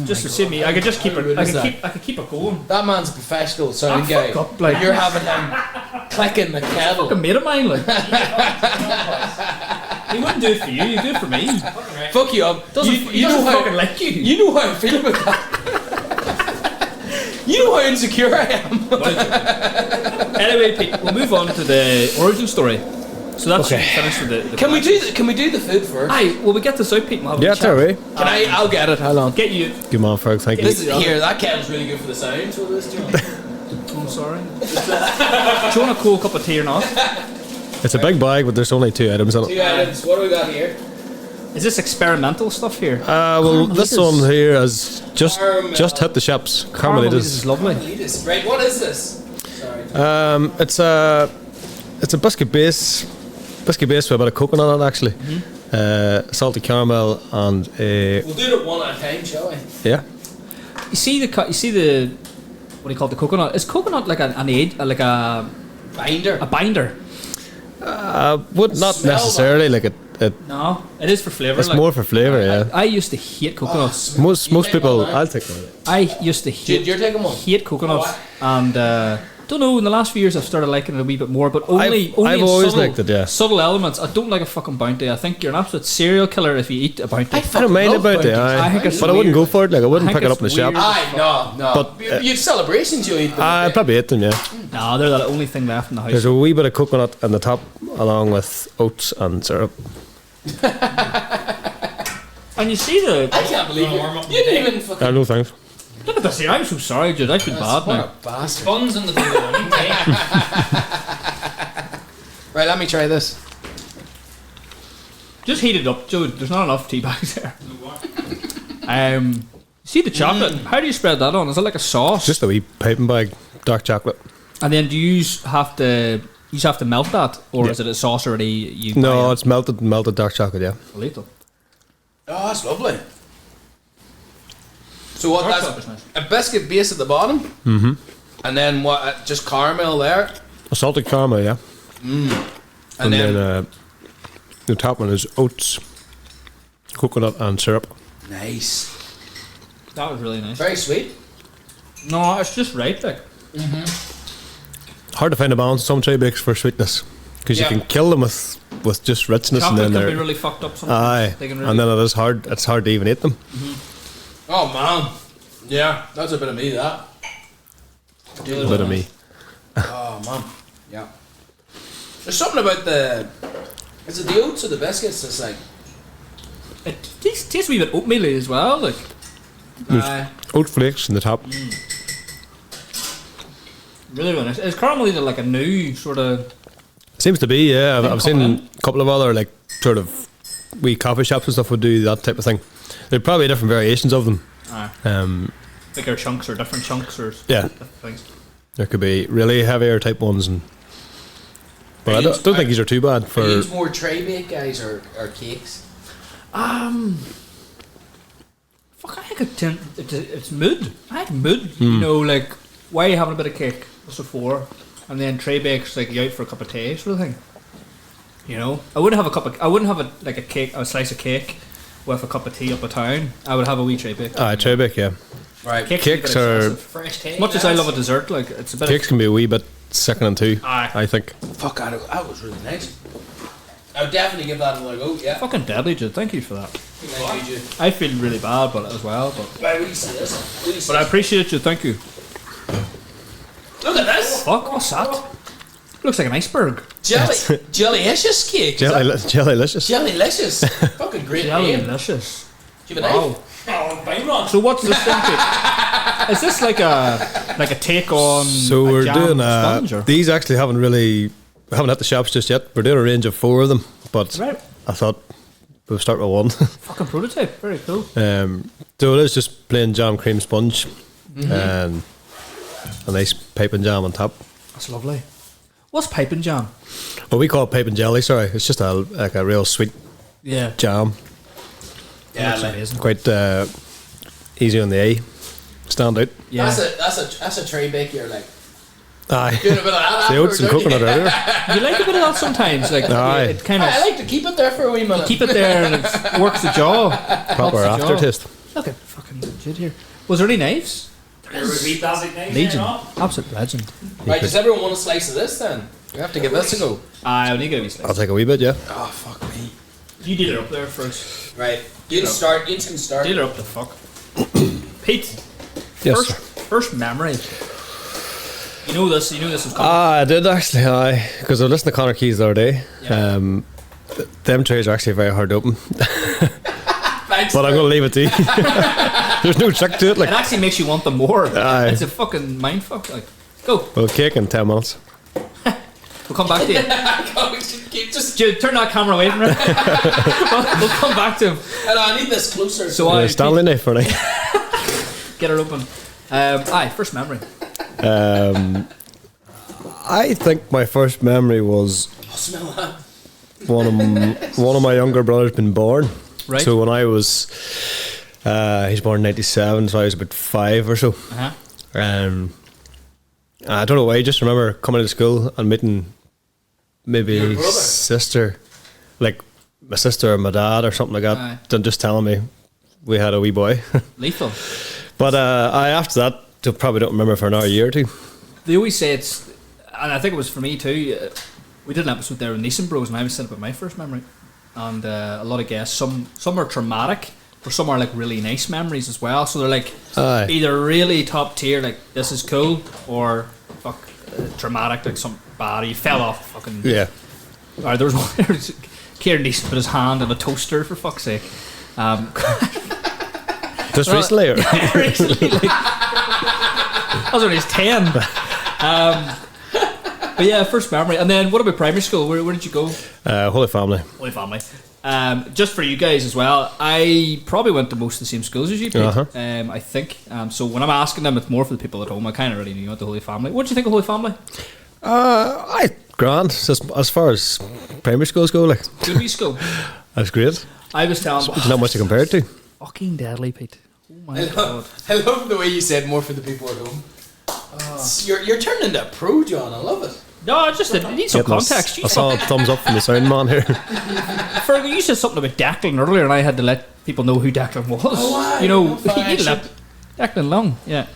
Just to see me, I could just keep it. I could keep it going. That man's a professional sound guy. Fuck up, like You're having him clicking the kettle. Fucking mate of mine, like. He wouldn't do it for you. You do it for me. Fuck you up. You know how fucking like you. You know how I feel about that. You know how insecure I am. Anyway, Pete, we'll move on to the origin story. So that's finished with the Can we do the food first? Aye, well, we get this out, Pete, and we'll have Yeah, a chat. sorry. I'll get it. Hold on. Get you. Good man, Ferg. Thank you. This is here. That kettle's really good for the sound. So this I'm sorry. Do you want a cool cup of tea or not? It's a big bag, but there's only 2 items in it. 2 items. What do we got here? Is this experimental stuff here? Well, this one here has just hit the shops. Carmelitas Carmelitas. is lovely. Right. What is this? Sorry. It's a biscuit base with a bit of coconut on it, actually. Salty caramel and a We'll do it one at a time, shall we? yeah. You see the what do you call it, the coconut? Is coconut like an aid, like a Binder. binder? Would not Smell necessarily like it. No, it is for flavour. It's more for flavour, yeah. I used to hate coconuts. Most take people, one now? I'll take one. I used to hate You're taking one. hate coconuts, and don't know. In the last few years, I've started liking it a wee bit more, but only I've in always subtle, liked it, yeah. subtle elements. I don't like a fucking bounty. I think you're an absolute serial killer if you eat a bounty. I don't mind love about it, I think it's but I wouldn't go weird. for it. Like I wouldn't I pick think it up in the it's shop. weird. Aye, no. But, You'd celebrations, you eat them. I'd probably eat them, yeah. No, they're the only thing left in the house. There's a wee bit of coconut in the top, along with oats and syrup. And you see the I can't believe it. You didn't even fucking. No thanks. look at this here. I'm so sorry, dude. I feel bad What now. a bastard. Buns in the video. Right, let me try this. Just heat it up, Joe. There's not enough tea bags there. See the chocolate? How do you spread that on? Is it like a sauce? Just a wee piping bag, dark chocolate. And then do you have to melt that, or Yeah. is it a sauce already? You No, buy it's melted dark chocolate, yeah. Little. Oh, that's lovely. So what? Dark That's chocolate's nice. a biscuit base at the bottom. Mm-hmm. And then what? Just caramel there. A salted caramel, yeah. And then The top one is oats, coconut and syrup. nice. That was really nice. Very sweet. No, it's just right, like. Hard to find a balance. Some tray bakes for sweetness because Yeah. you can kill them with just richness, Chocolate and can then be they're really fucked up sometimes. aye, They can really and then it is hard. It's hard to even eat them. Oh man. Yeah, that's a bit of me. That. A bit of me. Oh man. Yeah. There's something about the. Is it the oats or the biscuits? It's like. It tastes a wee bit oatmeal as well, like. Oat flakes in the top. Really, really nice. Is caramel like a new sort of? Seems to be, yeah. I've coming in. seen a couple of other like sort of wee coffee shops and stuff would do that type of thing. There are probably different variations of them. Bigger chunks or different chunks or Yeah. different things. There could be really heavier type ones, but I don't think these are too bad Are for. you more tray bake guys or cakes? Fuck, I think it's mood. I think mood. You know, like why are you having a bit of cake? What's it for? And then tray bakes like you out for a cup of tea sort of thing. You know, I wouldn't have a slice of cake with a cup of tea up a town. I would have a wee tray bake. Tray bake, yeah. Right. Cakes are Fresh tea. As much as I love a dessert, like it's a bit. cakes can be a wee bit sickening too. Aye. I think. Fuck, that was really nice. I would definitely give that another go. Yeah. Fucking deadly, Jude. Thank you for that. Thank you, Jude. I feel really bad about it as well, but Right, will you see this? Will you see I appreciate you. Thank you. Look at this. Fuck, what's that? Looks like an iceberg. Jellylicious cake. Is that- Jellylicious. Jellylicious. Fucking great name. Delicious. Do you have a Wow. knife? So what's this thing? Is this like a take on? So a we're jam doing sponge, or? these actually haven't hit the shops just yet. We're doing a range of 4 of them, but Right. I thought we'll start with one. Fucking prototype. Very cool. So it is just plain jam cream sponge and a nice piping jam on top. That's lovely. What's pipe and jam? Well, we call it pipe and jelly. Sorry, it's just a real sweet Yeah. jam. Yeah, Looks like, amazing. Quite easy on the eye. Stand out. Yeah. that's a tray bake. You're like Aye. doing a bit of that. The oats and afterwards, don't coconut you? earlier. You like a bit of that sometimes, like Aye. it kind of I like to keep it there for a wee minute. keep it there and it works the jaw. Proper Helps the jaw. aftertaste. Look at fucking legit here. Was there any knives? Legion. Absolute legend. Right, does everyone want a slice of this then? We have to give this a go. I only get a wee slice. I'll take a wee bit, yeah. Oh, fuck me. You deal it up there first. Right, you can start. Deal it up the fuck. Pete, Yes, first memory. You know this was coming. I did actually, because I was listening to Connor Keys the other day. Yeah. Them trays are actually very hard to open. Thanks. But I'm going to leave it to you. There's no trick to it. Like, It actually makes you want them more. Aye. It's a fucking mindfuck. Like, go. well, cake in 10 minutes. We'll come back to you. Just, Dude, turn that camera away from it. we'll come back to him. I need this closer. So I Stanley knife for me. get her open. First memory. I think my first memory was Smell that. one of my younger brothers been born. Right. So when I was, he's born in 97, so I was about 5 or so. Uh-huh. I don't know why, I just remember coming to school and meeting maybe Your brother? sister, like my sister or my dad or something like that, Aye. and just telling me we had a wee boy. Lethal. But after that, I probably don't remember for another year or two. They always say it's, and I think it was for me too. We did an episode there with Neeson Bros, and I was saying about my first memory, and a lot of guests. Some are traumatic, but some are like really nice memories as well. So they're like Aye. either really top tier, like this is cool, or fuck traumatic, like some bad. You fell off fucking. Yeah. Or there was one. There was Kieran Neeson put his hand in a toaster for fuck's sake. Just recently? Or? Recently, like, I was when he was 10. But yeah, first memory. And then what about primary school? Where did you go? Holy Family. Holy Family. Just for you guys as well, I probably went to most of the same schools as you, Pete. Uh-huh. I think. So when I'm asking them, it's more for the people at home. I kind of already knew about the Holy Family. What did you think of Holy Family? Grand. As far as primary schools go, like, Good wee school. that's great. I was telling. There's not much to compare it to. Fucking deadly, Pete. Oh my god. I love the way you said more for the people at home. You're turning into a pro, John. I love it. No, just it needs some context. I saw a thumbs up from the sound man here. Fergal, you said something about Declan earlier, and I had to let people know who Declan was. Oh, wow. You know, No, fine, you let Declan Long, yeah.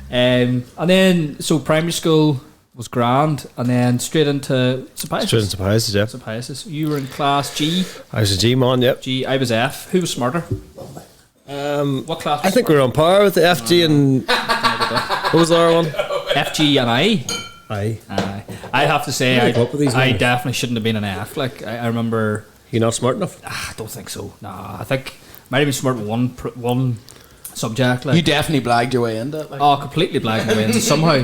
And then, so primary school was grand, and then straight into St. Pius. Straight into Pius, yeah. St. Pius. You were in class G. I was a G man, yep. G. I was F. Who was smarter? What class? I think we were on par with the FG and what was the other one? FG and I. Aye. I'd have to say Really come up with these I numbers. definitely shouldn't have been an F. Like I remember. You're not smart enough. I don't think so. Nah, I think might have been smart in one subject. Like, You definitely blagged your way into it. Like. oh, completely black my wins somehow.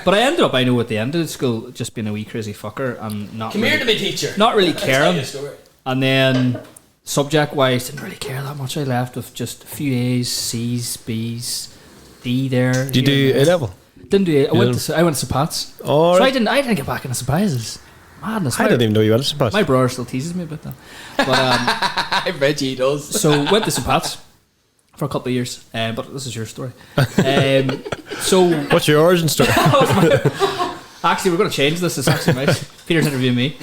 But I ended up, I know, at the end of the school, just being a wee crazy fucker and not Come really, here to me, teacher. not really Let me tell you caring. a story. And then subject-wise, didn't really care that much. I left with just a few A's, C's, B's, D there. Did you do A level? Didn't do it. I went didn't? to St. Pat's. Oh, So right. I didn't get back into St. Pius's. Madness. I didn't even know you had a surprise. My brother still teases me about that. But I bet you he does. so went to St. Pat's for a couple of years. But this is your story. So What's your origin story? actually, we're going to change this. It's actually nice. Peter's interviewing me.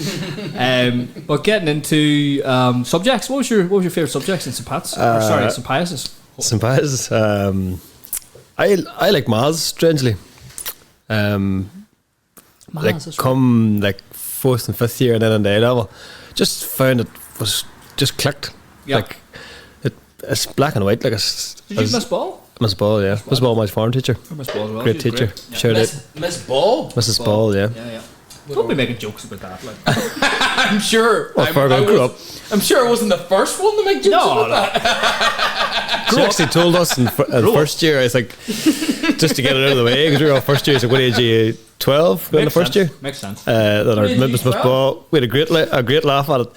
But getting into subjects, what was your favourite subjects in St. Pat's? St. Pius's. St. Pius. I like maths, strangely. Like that's right. come like 4th and 5th year and then in the A level, just found it was just clicked. Yeah. Like it's black and white. Like it's. Did you miss ball? Miss Ball, yeah. Miss Ball, my foreign teacher. I missed ball as well. Great She was teacher. great. Yeah. Shout out. Miss Ball. Mrs. Ball, yeah. Yeah. Don't be making jokes about that. Like. I'm sure. Well, Fergal grew up. I'm sure it wasn't the first one to make jokes No, about no. that. She actually told us in first year, I think, just to get it out of the way, because we were all first year, so what age are you? 12 going to Makes first sense. year? Makes sense. That our What age are you, Miss 12? Ball, we had a great laugh at it.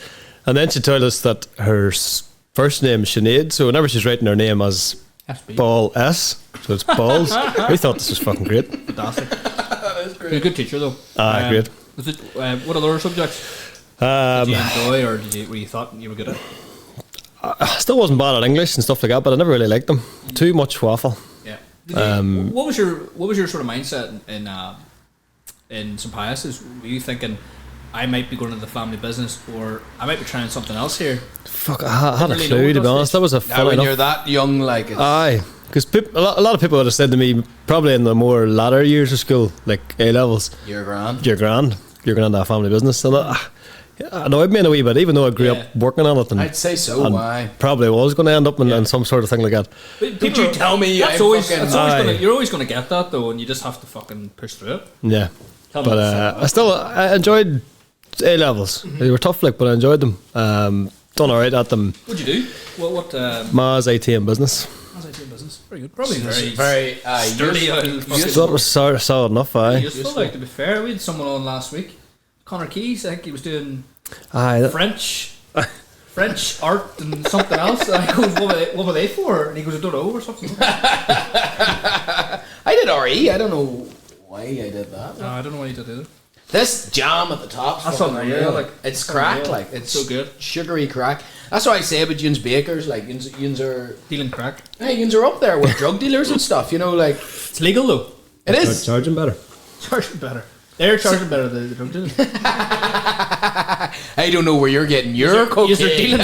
And then she told us that her first name is Sinead, so whenever she's writing her name as FB. Ball S, so it's Balls, we thought this was fucking great. Fantastic. You're a good teacher though. Great. Was it, what other subjects did you enjoy, or were you thought you were good at? I still wasn't bad at English and stuff like that, but I never really liked them. Too much waffle. Yeah. What was your sort of mindset in St. Pius's? Were you thinking, I might be going into the family business, or I might be trying something else here. Fuck, I had a really clue, know to be what honest. That was a Now, fun when enough. you're that young, like, it's, Aye, because a lot of people would have said to me, probably in the more latter years of school, like A levels, you're grand. you're grand into a family business. And that annoyed me in a wee bit, even though I grew Yeah. up working on it. And, I'd say so. and Why? probably was going to end up in some sort of thing like that. Did you tell me? That's I always, fucking- you're always going to get that though, and you just have to fucking push through it. Yeah, Tell me but I enjoyed A levels. They were tough, like, but I enjoyed them. Done alright at them. What'd you do? What Ma's IT and business. how's IT in business? Very good. Probably very very sturdy. So that was solid enough. Aye, Useful, like, to be fair. We had someone on last week, Connor Keys. I think he was doing aye. French art and something else. And I go, what were they for? And he goes, I don't know, or something. I did RE. I don't know why I did that. I don't know why you did either. This jam at the top, That's fucking unreal, unreal. like, It's that's crack, unreal. like it's So good. sugary crack. That's what I say about Yuns bakers. Like Yuns are, Dealing crack. hey, Yuns are up there with drug dealers and stuff. You know, like It's legal though. it is. Charging better. Charging better. They're charging better than the drug dealers. I don't know where you're getting your cocaine. Yes, they're dealing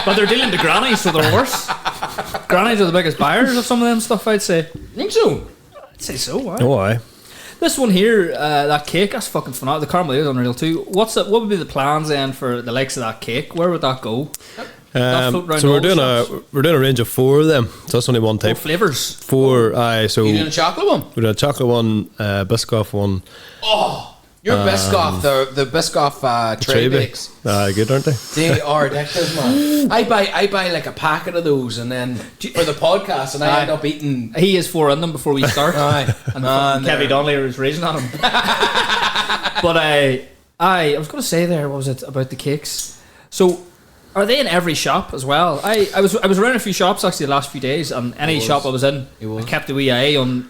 but they're dealing to grannies, so they're worse. Grannies are the biggest buyers of some of them stuff, I'd say. think so. I'd say so, why? Oh, aye. This one here, that cake, that's fucking phenomenal. The caramel is unreal too. What would be the plans then for the likes of that cake? Where would that go? That float round So all we're the doing a range of 4 of them. So that's only one Four type. flavours. 4. Aye. So You we're doing a chocolate one? doing a chocolate one, Biscoff one, Your Biscoff, the Biscoff tray bakes. Good, aren't they? They are addictive, man. I buy like a packet of those, and then for the podcast, and I end up eating. He has 4 in them before we start. Aye, And man, Kevin Donnelly is raising on him. But I was going to say there, what was it about the cakes? So, are they in every shop as well? I was around a few shops actually the last few days, and any shop I was in, I kept a wee eye on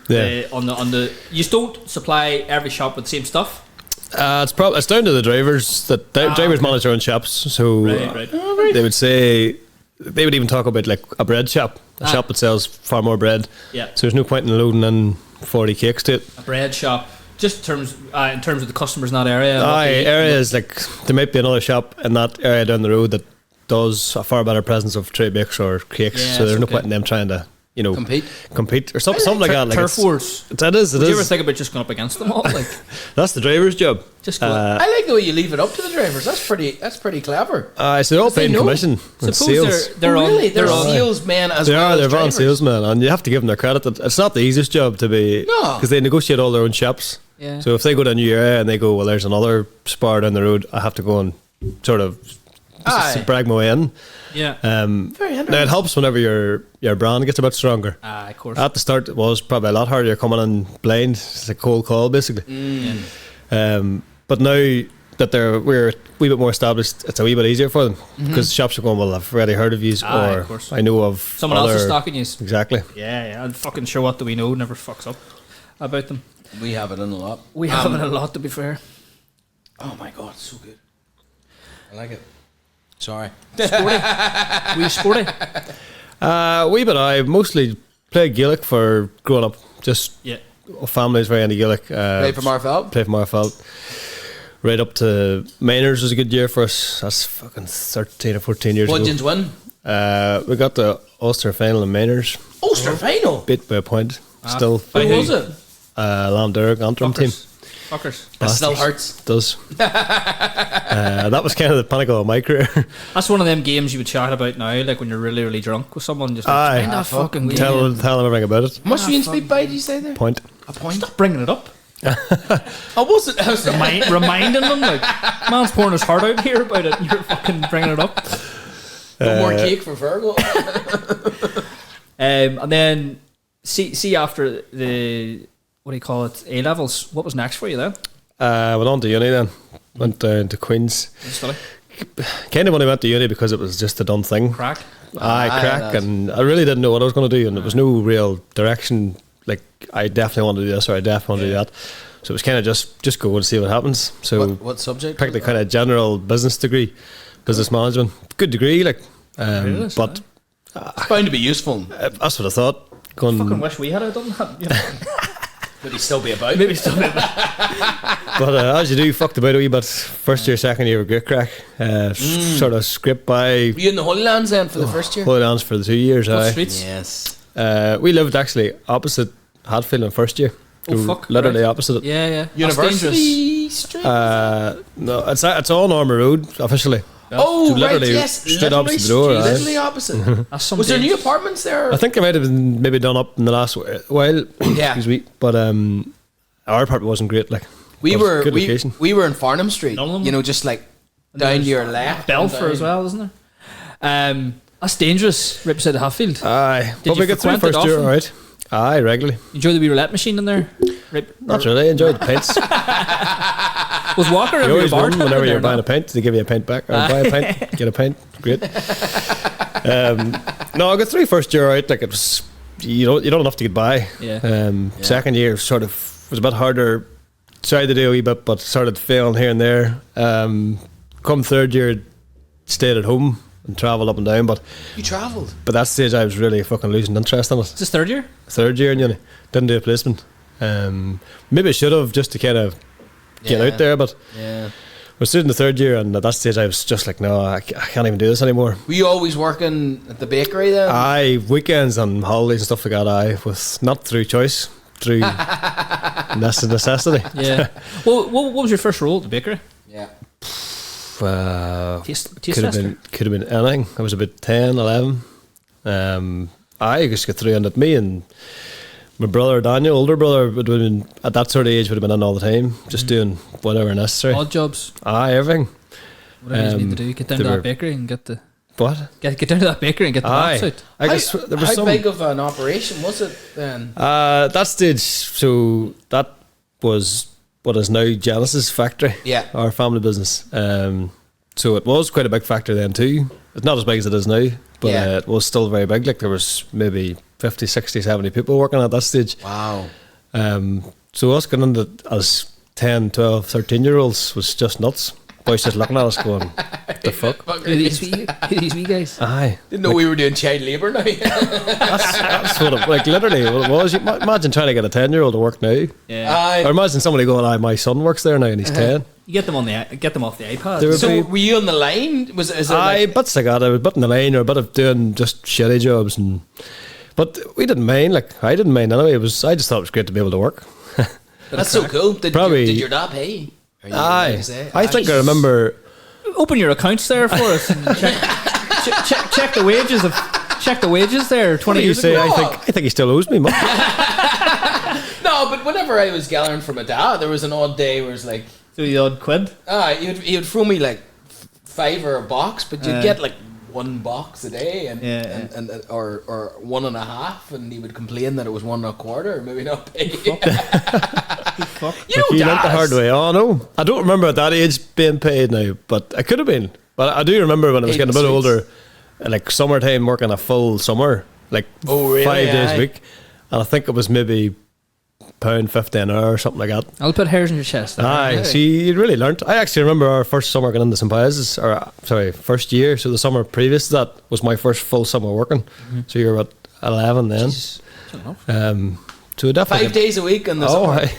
on the. You don't supply every shop with the same stuff. It's down to the drivers. Drivers manage their own shops, so Right. they would say they would even talk about like a bread shop, a shop that sells far more bread. Yeah. So there's no point in loading in 40 cakes to it. A bread shop, just in terms of the customers in that area. Areas like there might be another shop in that area down the road that does a far better presence of tray bakes or cakes. Yes, so there's no okay. point in them trying to compete or something like that. Like turf wars. it is. Would you ever think about just going up against them all? Like, That's the driver's job. just go. I like the way you leave it up to the drivers. That's pretty clever. So they're all they paying know. commission and Suppose sales. they're on. Really, they're on. salesmen as They well. are. as They're van drivers. salesmen, and you have to give them their credit. It's not the easiest job to be, No. because they negotiate all their own shops. Yeah. So if they go to a new area and they go, well, there's another spar down the road, I have to go and sort of Aye. brag my way in. Yeah. Very Now interesting. it helps whenever your brand gets a bit stronger. Of course. At the start, it was probably a lot harder. You're coming in blind. It's a cold call, basically. But now that we're a wee bit more established, it's a wee bit easier for them because shops are going, well, I've already heard of you, Aye, or of course. I know of Someone else is other- stocking you. Exactly. Yeah. I'm fucking sure what do we know never fucks up about them. We have it in a lot. We have it a lot, to be fair. Oh my god, it's so good. I like it. Sorry. We sporty. Wee bit. I mostly played Gaelic for growing up. Just Yeah. family's very into Gaelic. Play for Magherafelt. Played for Magherafelt. Right up to minors was a good year for us. That's fucking 13 or 14 years What ago. did you win? We got the Ulster final in minors. Ulster final. Beat by a point. Still Who was it? Landurg Antrim team. Fuckers. That still hurts. Does. That was kind of the pinnacle of my career. That's one of them games you would chat about now, like when you're really, really drunk with someone. Just Aye. like, "Mind that fucking game." Tell them everything about it. How much did you speak by? Did you say there? Point. A point. Stop bringing it up. I wasn't. I was Reminding them, like, man's pouring his heart out here about it, and you're fucking bringing it up. no more cake for Virgo. And then see after the what do you call it, A levels? What was next for you then? Went on to uni then. Went down to Queen's. Study, Kind of only went to uni because it was just a done thing. crack. Aye, crack, that's- and I really didn't know what I was going to do, and there was no real direction. Like I definitely want to do this, or I definitely want to do that. So it was kind of just go and see what happens. So What subject? picked a kind of general business degree, business management. Good degree, like, Really, but It's bound to be useful. that's what I thought. Fucking Going, wish we had done that. You know? Maybe still be about. But as you do, fucked about a wee bit. First year, second year, were great crack. Sort of scraped by. Were you in the Holy Lands then for the first year? Holy Lands for the 2 years. What aye. streets? Yes. We lived actually opposite Hatfield in first year. Oh, So fuck, literally right. opposite it. Yeah. That's dangerous. University Street. No, it's on Armour Road officially. Oh, So right, literally yes. straight opposite the door, aye. Literally opposite. That's some Was there new dangerous- apartments there? I think it might have been maybe done up in the last while. Yeah. Excuse me. But our part wasn't great. Like we but it's were good location. we were in Farnham Street. None of them? You know, just like down to your left. Belfer and as down. well, isn't there? That's dangerous, right beside the Hatfield. Aye. Did But you we got through frequent it first year, often? alright. Aye, regularly. Enjoy the wee roulette machine in there. Right. Not really. Enjoyed the pints. Was Walker You ever your always win bartender whenever there, you're buying no? a pint, they give you a pint back. Or buy a pint, get a pint. Great. No, I got through first year out. Like it was, you don't have enough to get by. Yeah. Second year sort of was a bit harder. Tried to do a wee bit, but started failing here and there. Come third year, stayed at home and travelled up and down. But You travelled. that stage, I was really fucking losing interest in it. Is this third year? Third year in uni, didn't do a placement. Maybe I should have just to kind of get out there, but Yeah. I was in the third year, and at that stage I was just like, no, I can't even do this anymore. Were you always working at the bakery then? Aye, weekends and holidays and stuff like that. I was not through choice, through necessity. Yeah. Well, what was your first role at the bakery? yeah. Taste could have tester? been anything. I was about 10, 11. I just got through, and me and my brother Daniel, older brother, would have been at that sort of age would have been in all the time, just doing whatever necessary. Odd jobs. Aye, everything. Whatever you need to do. Get down they to were- that bakery and get the What? get down to that bakery and get the maps Aye. out. I guess there was how some. big of an operation was it then? That stage, so that was what is now Genesis factory. Yeah. Our family business. So it was quite a big factory then too. It's not as big as it is now, but Yeah. it was still very big. Like there was maybe 50, 60, 70 people working at that stage. Wow. So us going into it as 10, 12, 13-year-olds was just nuts. Boys just looking at us going, the fuck? Who are these wee guys? Aye. Didn't know we were doing child labour now. That's what it, like literally what it was. You imagine trying to get a 10-year-old to work now. Yeah. Or imagine somebody going, "Aye, my son works there now and he's 10." You get them off the iPad. There would So be, were you on the line? Is it aye, like, bits like that. I was a bit in the line or a bit of doing just shitty jobs, but we didn't mind. Like I didn't mind anyway. I just thought it was great to be able to work. that's so cool. Did your dad pay? Are you allowed Aye, to say? I think I remember. Open your accounts there for us and check the wages there. What 20 do you years say? ago. I think he still owes me money. No, but whenever I was gathering from my dad, there was an odd day where it's like, So the odd quid. he would throw me like $5 or a box, but you'd get like one box a day and or 1.5, and he would complain that it was 1 1/4, maybe not pay. Fuck. You know, He went the dads. hard way. Oh no, I don't remember at that age being paid now, but I could have been. But I do remember when I was Paid getting a bit in older, like summertime, working a full summer, like Oh, really? 5 days Aye. a week, and I think it was maybe £1.50 an hour or something like that. I'll put hairs in your chest. Aye, see, you really learnt. I actually remember our first summer going into St. Pius's, first year. So the summer previous to that was my first full summer working. So you were at 11 then. Jesus, fair enough. So definitely 5 days a week in the Oh, summer. aye.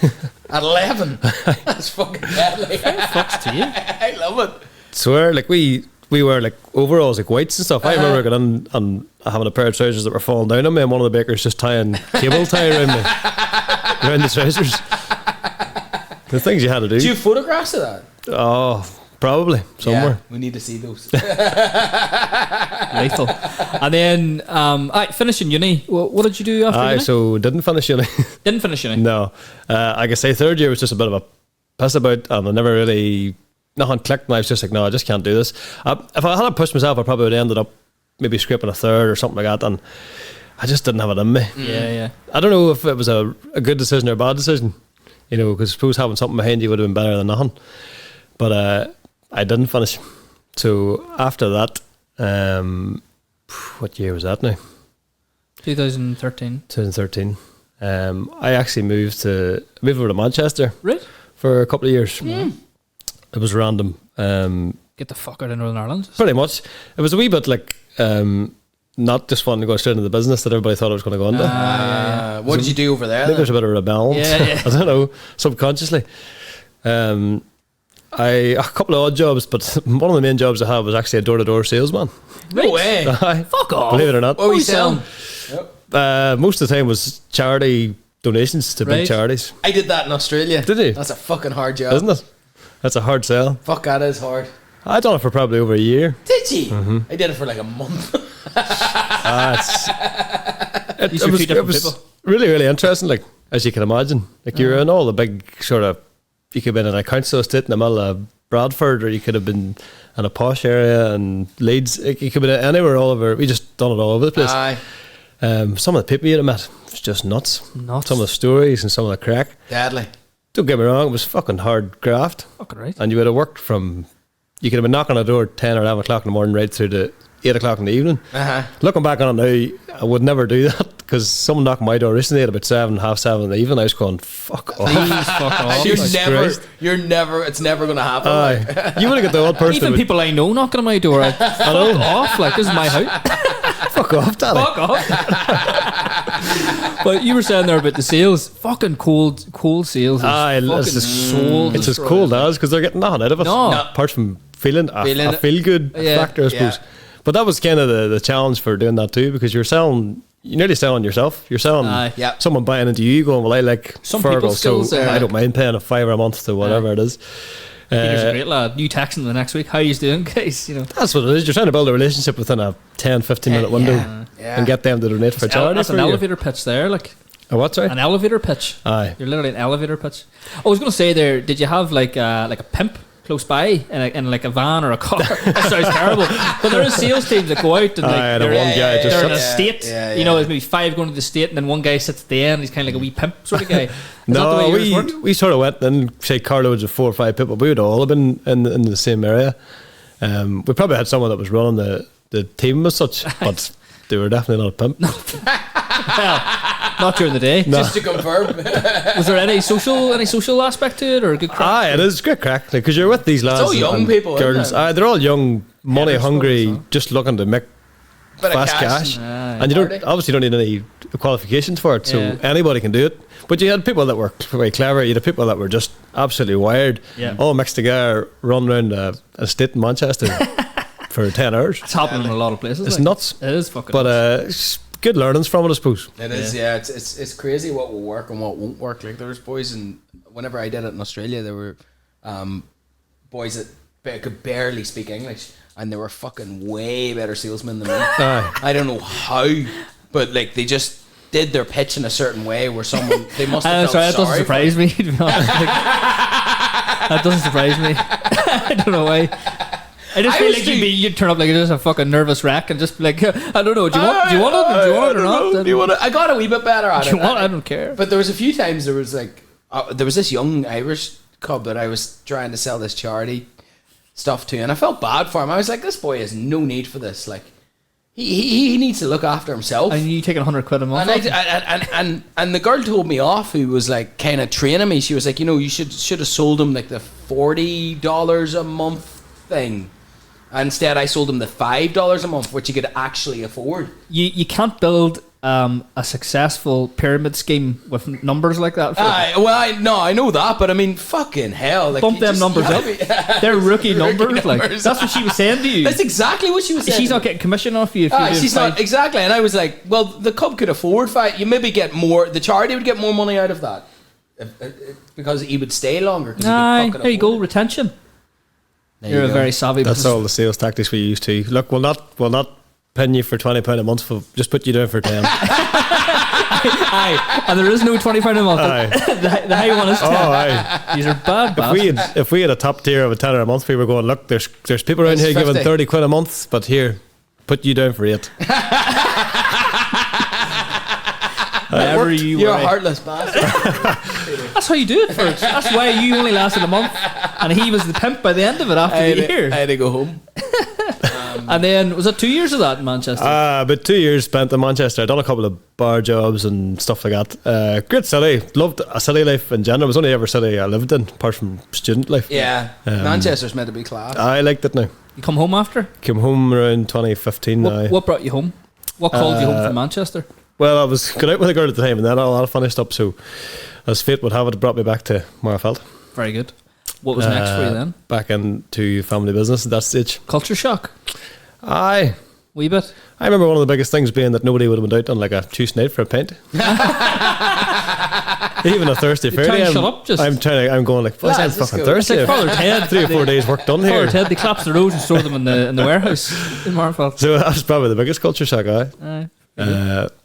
At 11. That's fucking deadly. Fucks to you. I love it. swear, like we were like overalls, like whites and stuff. I remember going in and having a pair of trousers that were falling down on me, and one of the bakers just tying cable tie around me, around the trousers. The things you had to do. Do you have photographs of that? Oh, probably somewhere. Yeah, we need to see those. Lethal. And then, finishing uni. What did you do after Aye, uni? so didn't finish uni. Didn't finish uni. No, I can say third year was just a bit of a piss about, and I never really nothing clicked. And I was just like, no, I just can't do this. If I hadn't pushed myself, I probably would have ended up maybe scraping a third or something like that. And I just didn't have it in me. Yeah. I don't know if it was a good decision or a bad decision, you know, because I suppose having something behind you would have been better than nothing. But I didn't finish. So after that, what year was that now? 2013. 2013. I actually moved over to Manchester Right. for a couple of years. It was random. Get the fuck out of Northern Ireland. Pretty much. It was a wee bit like not just wanting to go straight into the business that everybody thought I was going to go into. What did you do over there? I think there's a bit of rebellion. Yeah. I don't know, subconsciously. A couple of odd jobs, but one of the main jobs I had was actually a door-to-door salesman. No way. Aye. Fuck off. Believe it or not. What were you selling? Most of the time was charity donations to big Right. charities. I did that in Australia. Did you? That's a fucking hard job. Isn't it? That's a hard sell. Fuck, that is hard. I done it for probably over a year. Did you? I did it for like a month. These are two different people. really, really interesting. Like, as you can imagine, like you're in all the big sort of. You could have been in a council estate in the middle of Bradford, or you could have been in a posh area and Leeds. You could have been anywhere all over. We just done it all over the place. Aye. Some of the people you'd have met was just nuts. Nuts. Some of the stories and some of the crack. Deadly. Don't get me wrong, it was fucking hard graft. Fucking right. And you would have worked from. You could have been knocking on the door at 10 or 11 o'clock in the morning right through to 8 o'clock in the evening. Looking back on it now, I would never do that, because someone knocked on my door recently at about 7, half 7 in the evening. I was going, fuck off. Please fuck off. It's never going to happen. Aye. You would have got the odd person. Even that people I know knocking on my door. I know. Off, like, this is my house. would, fuck off, Daddy. Fuck off. But you were saying there about the sales. Fucking cold sales. Aye, It's it's as cold as, because they're getting nothing out of it. No. Apart from feeling a Feeling it. feel good Yeah. factor, I suppose. Yeah. But that was kind of the challenge for doing that too, because you're nearly selling yourself. You're selling Aye. Yeah. someone buying into you, going, well, I like Some Fergal, people's skills so there. I don't mind paying a £5 a month to whatever it is. Peter's a great lad. You texting the next week. How you doing, guys? You know. That's what it is. You're trying to build a relationship within a 10-15 minute window Yeah. and get them to donate for charity. That's for an you. elevator pitch there. Like, A what, sorry? an elevator pitch. Aye. You're literally an elevator pitch. I was going to say there, did you have like a pimp close by in like a van or a car? That sounds terrible. But there is sales teams that go out and like Aye, the they're, one guy just they're in a sits. state. You know, there's maybe 5 going to the state, and then one guy sits at the end. He's kind of like a wee pimp sort of guy. Is that the way No, yours worked? we sort of went and say carloads of 4 or 5 people. We would all have been in the same area. We probably had someone that was running the team as such, but they were definitely not a pimp. Well, not during the day. Just to confirm. Was there any social aspect to it, or good crack? Aye, it is great crack, because you're with these lads. all young and people, isn't girls. it? Aye, they're all young, money they're hungry, supposed to. just looking to make Bit of fast cash. cash. Aye. And you Party. obviously don't need any qualifications for it, so Yeah. anybody can do it. But you had people that were very clever. You had people that were just absolutely wired. Yeah. All mixed together, run around a estate in Manchester for 10 hours. It's happening in a lot of places. It's like. nuts. It is fucking But nuts. it's good learnings from it, I suppose. It is, yeah. It's crazy what will work and what won't work. Like, there's boys, and whenever I did it in Australia, there were boys that could barely speak English, and they were fucking way better salesmen than me. Aye. I don't know how, but like they just did their pitch in a certain way where someone they must have Sorry, felt that doesn't sorry. surprise me. To be honest. Like, that doesn't surprise me. I don't know why. I just I feel was like doing- you'd turn up like just a fucking nervous wreck and just be like, I don't know. Do you want it? Do you want it or not? Do you want it? I got a wee bit better at Do it. you want it? I don't care. But there was a few times there was like there was this young Irish cub that I was trying to sell this charity stuff to, and I felt bad for him. I was like, this boy has no need for this. Like he needs to look after himself. And you taking £100 a month? And the girl told me off, who was like kind of training me. She was like, you know, you should have sold him like the $40 a month thing. Instead, I sold him the $5 a month, which you could actually afford. You can't build a successful pyramid scheme with numbers like that. I know that, but I mean, fucking hell! Like, Bump you them just- numbers up. They're rookie numbers. Like, numbers. that's what she was saying to you. That's exactly what she was saying. She's not getting commission off you if you do She's five. not exactly, and I was like, well, the club could afford 5. You maybe get more. The charity would get more money out of that because he would stay longer. 'cause he could Aye, fucking there you go. afford it. Retention. There You're you a go. very savvy. That's all the sales tactics we used to. Look, we'll not pin you for £20 a month. We'll just put you down for 10. Aye, and there is no £20 a month. Aye. The high one is 10. Oh, aye. These are bad bastards. If we had a top tier of a tenner a month, we were going, look, there's people around here It's giving 50. £30 a month, but here, put you down for 8. Whenever you You're were. a heartless bastard. That's how you do it first. That's why you only lasted a month, and he was the pimp by the end of it after the year. I had to go home. And then was it 2 years of that in Manchester? About 2 years spent in Manchester. I'd done a couple of bar jobs and stuff like that. Great city. Loved a city life in general. It was only ever city I lived in, apart from student life. Yeah, Manchester's meant to be class. I liked it now. You come home after? Came home around 2015 now. What brought you home? What called you home from Manchester? Well, I was going out with a girl at the time, and then a lot of funny stuff. So, as fate would have it, brought me back to Magherafelt. Very good. What was next for you then? Back into family business at that stage. Culture shock. Aye. Wee bit. I remember one of the biggest things being that nobody would have went out on like a Tuesday night for a pint. Even a Thursday, Friday. Shut up, just. I'm going like, what's that fucking Thursday? Father Ted. 3 or 4 days work done here. Father Ted, they collapse the roads and store them in the warehouse in Magherafelt. So that was probably the biggest culture shock,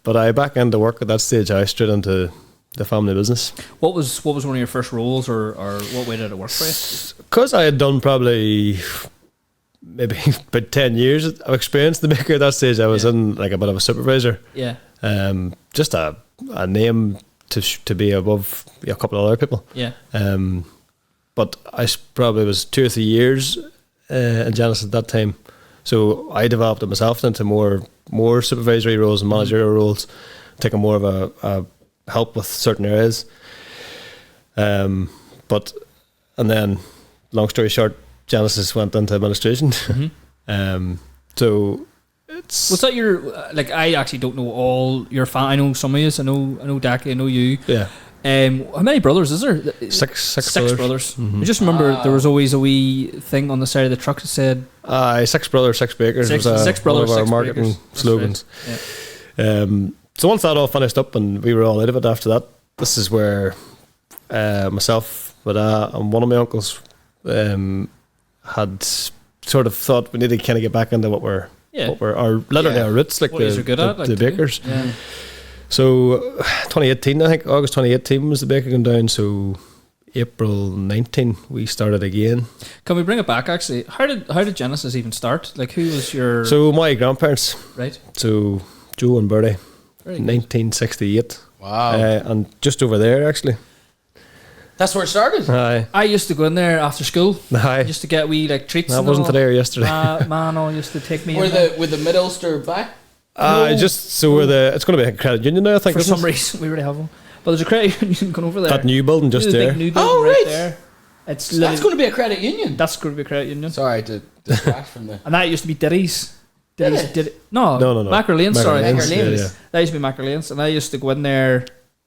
but I back into work at that stage. I straight into the family business. What was one of your first roles, or what way did it work for you? Because I had done probably maybe about 10 years of experience in the bakery at that stage. I was in like a bit of a supervisor. Yeah. Just a name to be above a couple of other people. Yeah. But I probably was 2 or 3 years in Genesis at that time. So I developed it myself into more supervisory roles and managerial roles, taking more of a help with certain areas. And then, long story short, Genesis went into administration. Mm-hmm. So it's... Was that your... like, I actually don't know all your I know some of you. I know Daki, I know you. Yeah. How many brothers is there? Six brothers. Mm-hmm. I just remember there was always a wee thing on the side of the truck that said... 6 brothers, 6 bakers. Six brothers, one of our 6 marketing bakers. slogans. Right. Yeah. So once that all finished up and we were all out of it after that, this is where myself, and one of my uncles had sort of thought we need to kind of get back into what we're our roots, like the bakers. Yeah. So 2018, I think August 2018 was the baker going down. So April 19 we started again. Can we bring it back actually? How did Genesis even start? Like, who was your... So my grandparents, right? So Joe and Bertie, Very good. 1968. Wow. And just over there actually. That's where it started. Aye. I used to go in there after school. Aye. Just to get wee like treats. That and wasn't all. today or yesterday. Man, all used to take me. With the mid Ulster back. Just so it's going to be a credit union now, I think. For some reason, we already have one. But there's a credit union going over there. That new building just There's a there. big new building Oh, right. there. It's That's going to be a credit union. That's going to be a credit union. Sorry to distract from the... And that used to be Diddy's. Did it? No. McErlain, sorry. McErlain. Yeah. That used to be McErlain's, and I used to go in there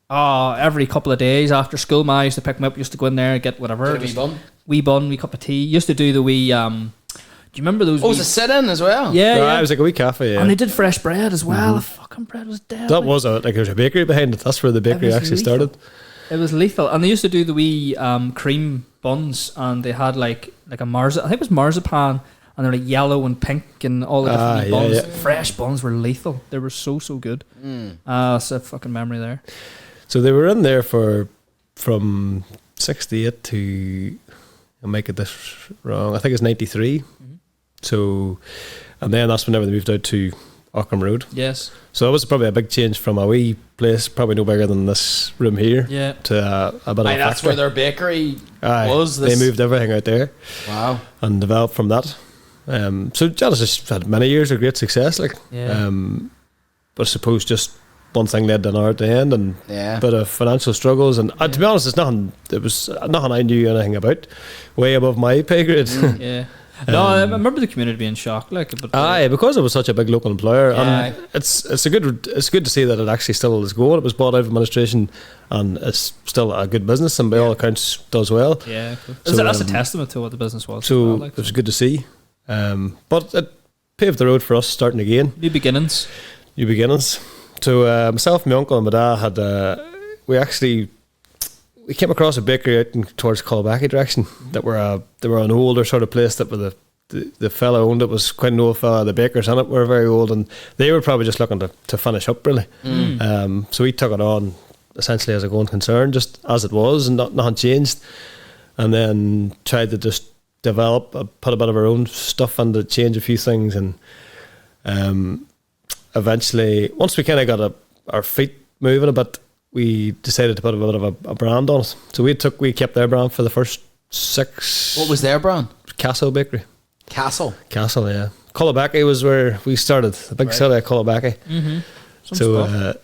every couple of days after school. Ma used to pick me up, used to go in there and get whatever. Get a wee bun. Wee bun, wee cup of tea. Used to do the wee... do you remember those? Oh, it was a sit-in as well. Yeah. It was like a wee cafe, yeah. And they did fresh bread as well. The fucking bread was dead. That was there's a bakery behind it. That's where the bakery was actually lethal. started. It was lethal. And they used to do the wee cream buns, and they had like a marzipan. I think it was marzipan, and they were like yellow and pink and all the different wee buns. Yeah. Fresh buns were lethal. They were so good. It's a fucking memory there. So they were in there from 68 to, I might get this wrong, I think it's 93. So, and then that's whenever they moved out to Ockham Road. Yes. So that was probably a big change from a wee place, probably no bigger than this room here, to a bit of a That's factory. where their bakery Aye, was. They moved everything out there. Wow. And developed from that. So Genesis had many years of great success, like. Yeah. But I suppose just one thing led to another at the end, and a bit of financial struggles. And to be honest, it was nothing I knew anything about. Way above my pay grade. Yeah. No, I remember the community being shocked, like. But because it was such a big local employer, Yeah. and it's good to see that it actually still is going. It was bought out of administration, and it's still a good business, and by all accounts does well. Yeah, cool. So, that's a testament to what the business was. So as well, like, it was good to see. But it paved the road for us starting again. new beginnings. New beginnings. So myself, my uncle, and my dad had we came across a bakery out towards Colbackie direction that were an older sort of place that were the fella owned it was quite an old fella. The bakers in it were very old, and they were probably just looking to finish up really. So we took it on essentially as a going concern, just as it was, and nothing changed. And then tried to just develop, put a bit of our own stuff in to change a few things, and eventually, once we kind of got our feet moving a bit, we decided to put a bit of a brand on it. So we kept their brand for the first 6. What was their brand? Castle Bakery. Castle, yeah. Colbackie was where we started, the big city of Colbackie. So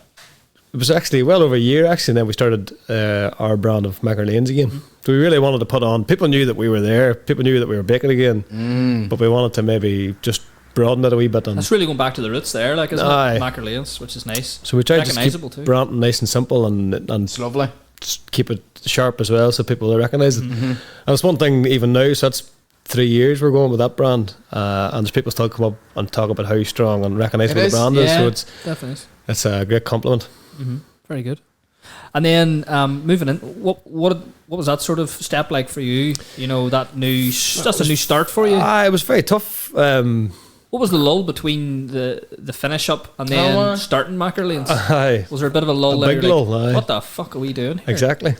it was actually well over a year actually, and then we started our brand of McErlain's again. So we really wanted to put on, people knew that we were there, people knew that we were baking again, but we wanted to maybe just broaden it a wee bit. And That's really going back to the roots there, like, isn't Aye. it? McErlain's, which is nice. so we try to just Recognisable keep too. branding nice and simple and It's lovely. just keep it sharp as well, so people will recognise it. Mm-hmm. And it's one thing even now. So that's 3 years we're going with that brand, and there's people still come up and talk about how strong and recognisable It the is, brand is. Yeah, So definitely is. it's a great compliment. Very good. And then moving in, what was that sort of step like for you? You know, that's a new start for you. It was very tough. What was the lull between the finish up and then starting McErlain's? Aye. Was there a bit of a lull A there? big You're like, lull, aye. what the fuck are we doing here? Exactly.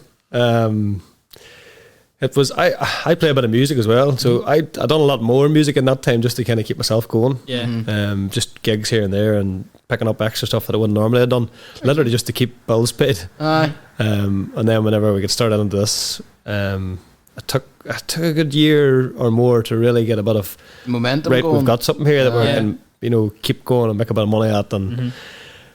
It was. I play a bit of music as well, so I done a lot more music in that time just to kind of keep myself going. Yeah. Just gigs here and there and picking up extra stuff that I wouldn't normally have done, literally just to keep bills paid. Aye. And then whenever we get started into this, it took a good year or more to really get a bit of Momentum right. going. We've got something here that we Yeah. can keep going and make a bit of money at. And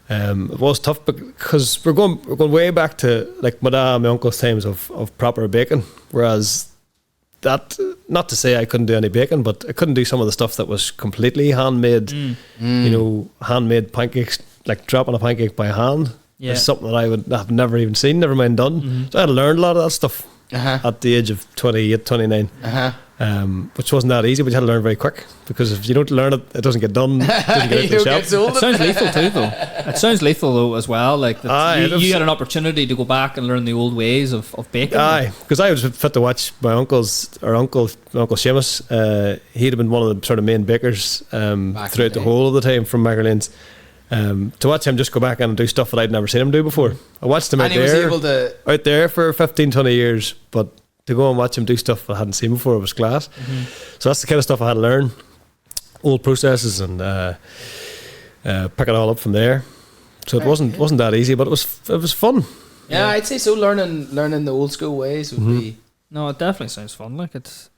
it was tough because we're going way back to like my dad and my uncle's times of proper baking. Whereas that, not to say I couldn't do any baking, but I couldn't do some of the stuff that was completely handmade. You know, handmade pancakes, like dropping a pancake by hand. Yeah. Is something that I would have never even seen, never mind done. So I had to learn a lot of that stuff at the age of 28, 29. Which wasn't that easy, but you had to learn very quick, because if you don't learn it, it doesn't get done. It doesn't get out You the get shelf. sold It it. sounds lethal too, though. It sounds lethal though as well. Like that Aye, it was- you had an opportunity to go back and learn the old ways of baking. Aye, because I was fit to watch my uncle Seamus. He'd have been one of the sort of main bakers Back throughout in the the whole of the time from McErlain's. To watch him just go back and do stuff that I'd never seen him do before. I watched him And he was able to. out there for 15, 20 years, but to go and watch him do stuff I hadn't seen before was class. So that's the kind of stuff I had to learn, old processes, and pick it all up from there. So it wasn't that easy, but it was fun. Yeah, I'd say so. Learning the old school ways would be. No, it definitely sounds fun. Like it's.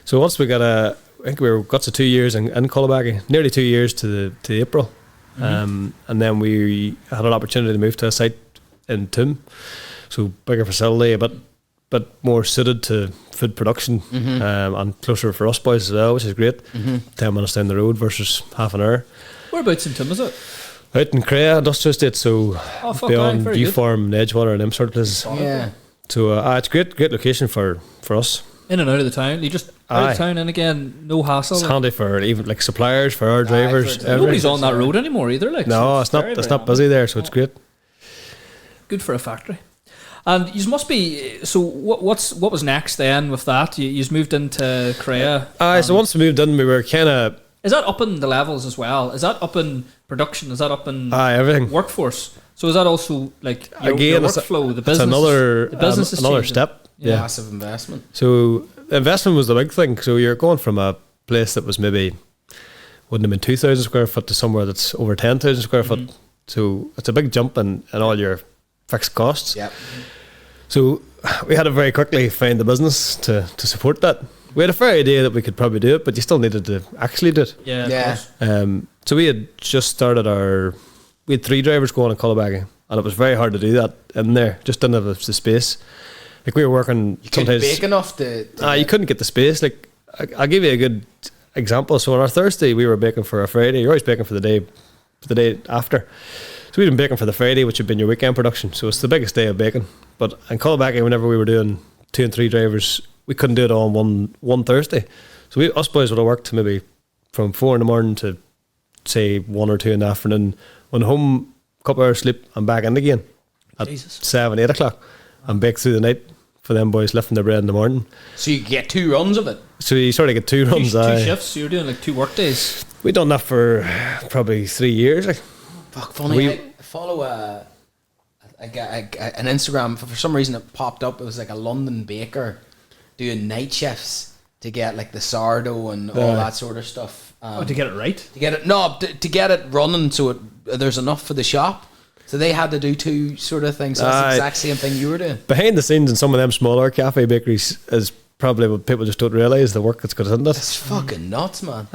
So once we got I think we got to 2 years in Cullabaggy, nearly 2 years to April, and then we had an opportunity to move to a site in Toom, so bigger facility, but more suited to food production, and closer for us boys as well, which is great. 10 minutes down the road versus half an hour. Whereabouts in Tim is it? Out in Crea Industrial Estate, so Oh, fuck, aye, beyond very good. Viewfarm and Edgewater and them sort of places. Yeah. So it's great location for us. In and out of the town. You just out Aye. of town and again, no hassle. It's handy for even like suppliers, for our drivers. for Nobody's everything. on that road anymore either. Like No, so it's not. very, It's very not busy there, so it's great. good for a factory. And you must be. So what was next then with that? You moved into Crea. So once we moved in, we were kind of Is that up in the levels as well? Is that up in production? Is that up in everything. workforce? So is that also like your Again, it's workflow, the It's business? another the business is another changing. step. Yeah. Massive investment. So the investment was the big thing. So you're going from a place that was maybe wouldn't have been 2,000 square foot to somewhere that's over 10,000 square foot. So it's a big jump in all your fixed costs. Yep. So we had to very quickly find the business to support that. We had a fair idea that we could probably do it, but you still needed to actually do it. Yeah. Yeah. Of course. So we had just started we had 3 drivers going in Cullabaggy, and it was very hard to do that in there. Just didn't have the space. Like we were working You couldn't sometimes. bake enough to You couldn't get the space. Like I'll give you a good example. So on our Thursday, we were baking for our Friday. You're always baking for the day after. So we'd been baking for the Friday, which had been your weekend production. So it's the biggest day of baking. But in Cullabaggy, whenever we were doing 2 and 3 drivers, we couldn't do it all on one Thursday. So us boys would have worked maybe from 4 in the morning to say 1 or 2 in the afternoon. Went home, couple hours sleep, and back in again at Jesus. 7, 8 o'clock, and bake through the night for them boys lifting their bread in the morning. So you get 2 runs of it. So you sort of get 2 runs. Two shifts. So you're doing like 2 work days. We done that for probably 3 years. Like. Fuck, funny. I follow an Instagram. For some reason, it popped up. It was like a London baker doing night shifts to get like the sourdough and all that sort of stuff. To get it right. To get it to get it running so there's enough for the shop. So they had to do 2 sort of things. So that's the exact same thing you were doing. Behind the scenes in some of them smaller cafe bakeries is probably what people just don't realise, the work that's got into it. It's fucking nuts, man.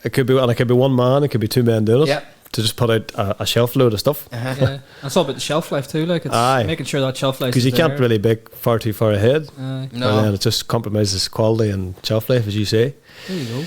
It could be 1 man, it could be 2 men doing it. Yep. To just put out a shelf load of stuff. Yeah. It's all about the shelf life too. Like it's Aye. making sure that shelf life. Because you can't really bake far too far ahead. Aye. No. And then it just compromises quality and shelf life, as you say. There you go.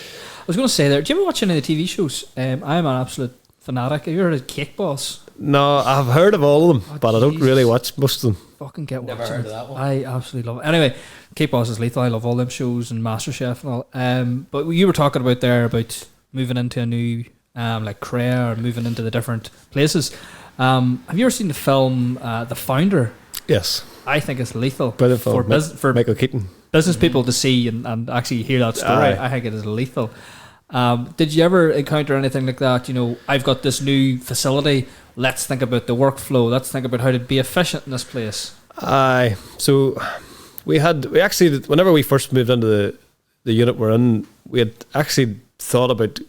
was going to say there, do you ever watch any of the TV shows? I'm an absolute fanatic. Have you heard of Cake Boss? No, I've heard of all of them, but I don't Jesus. really watch most of them. Fucking get Never watching heard it. of that one. I absolutely love it. Anyway, Cake Boss is lethal. I love all them shows and MasterChef and all. But you were talking about there about moving into a new like career or moving into the different places. Have you ever seen the film The Founder? Yes. I think it's lethal Brilliant film. for Michael Keaton. business people to see and actually hear that story. Aye. I think it is lethal. Did you ever encounter anything like that? I've got this new facility. Let's think about the workflow. Let's think about how to be efficient in this place. Aye. So we actually, whenever we first moved into the unit we're in, we had actually thought about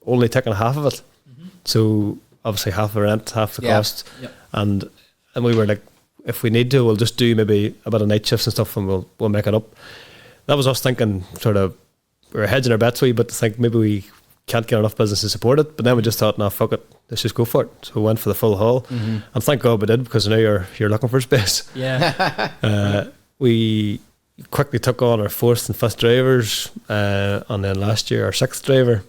only taking half of it. Mm-hmm. So obviously half the rent, half the cost. Yep. And we were like, if we need to, we'll just do maybe a bit of night shifts and stuff and we'll make it up. That was us thinking sort of, we were hedging our bets a wee bit to think maybe we can't get enough business to support it. But then we just thought, nah, fuck it, let's just go for it. So we went for the full hall. Mm-hmm. And thank God we did, because now you're looking for space. Yeah. We quickly took on our 4th and 5th drivers, and then last year our 6th driver.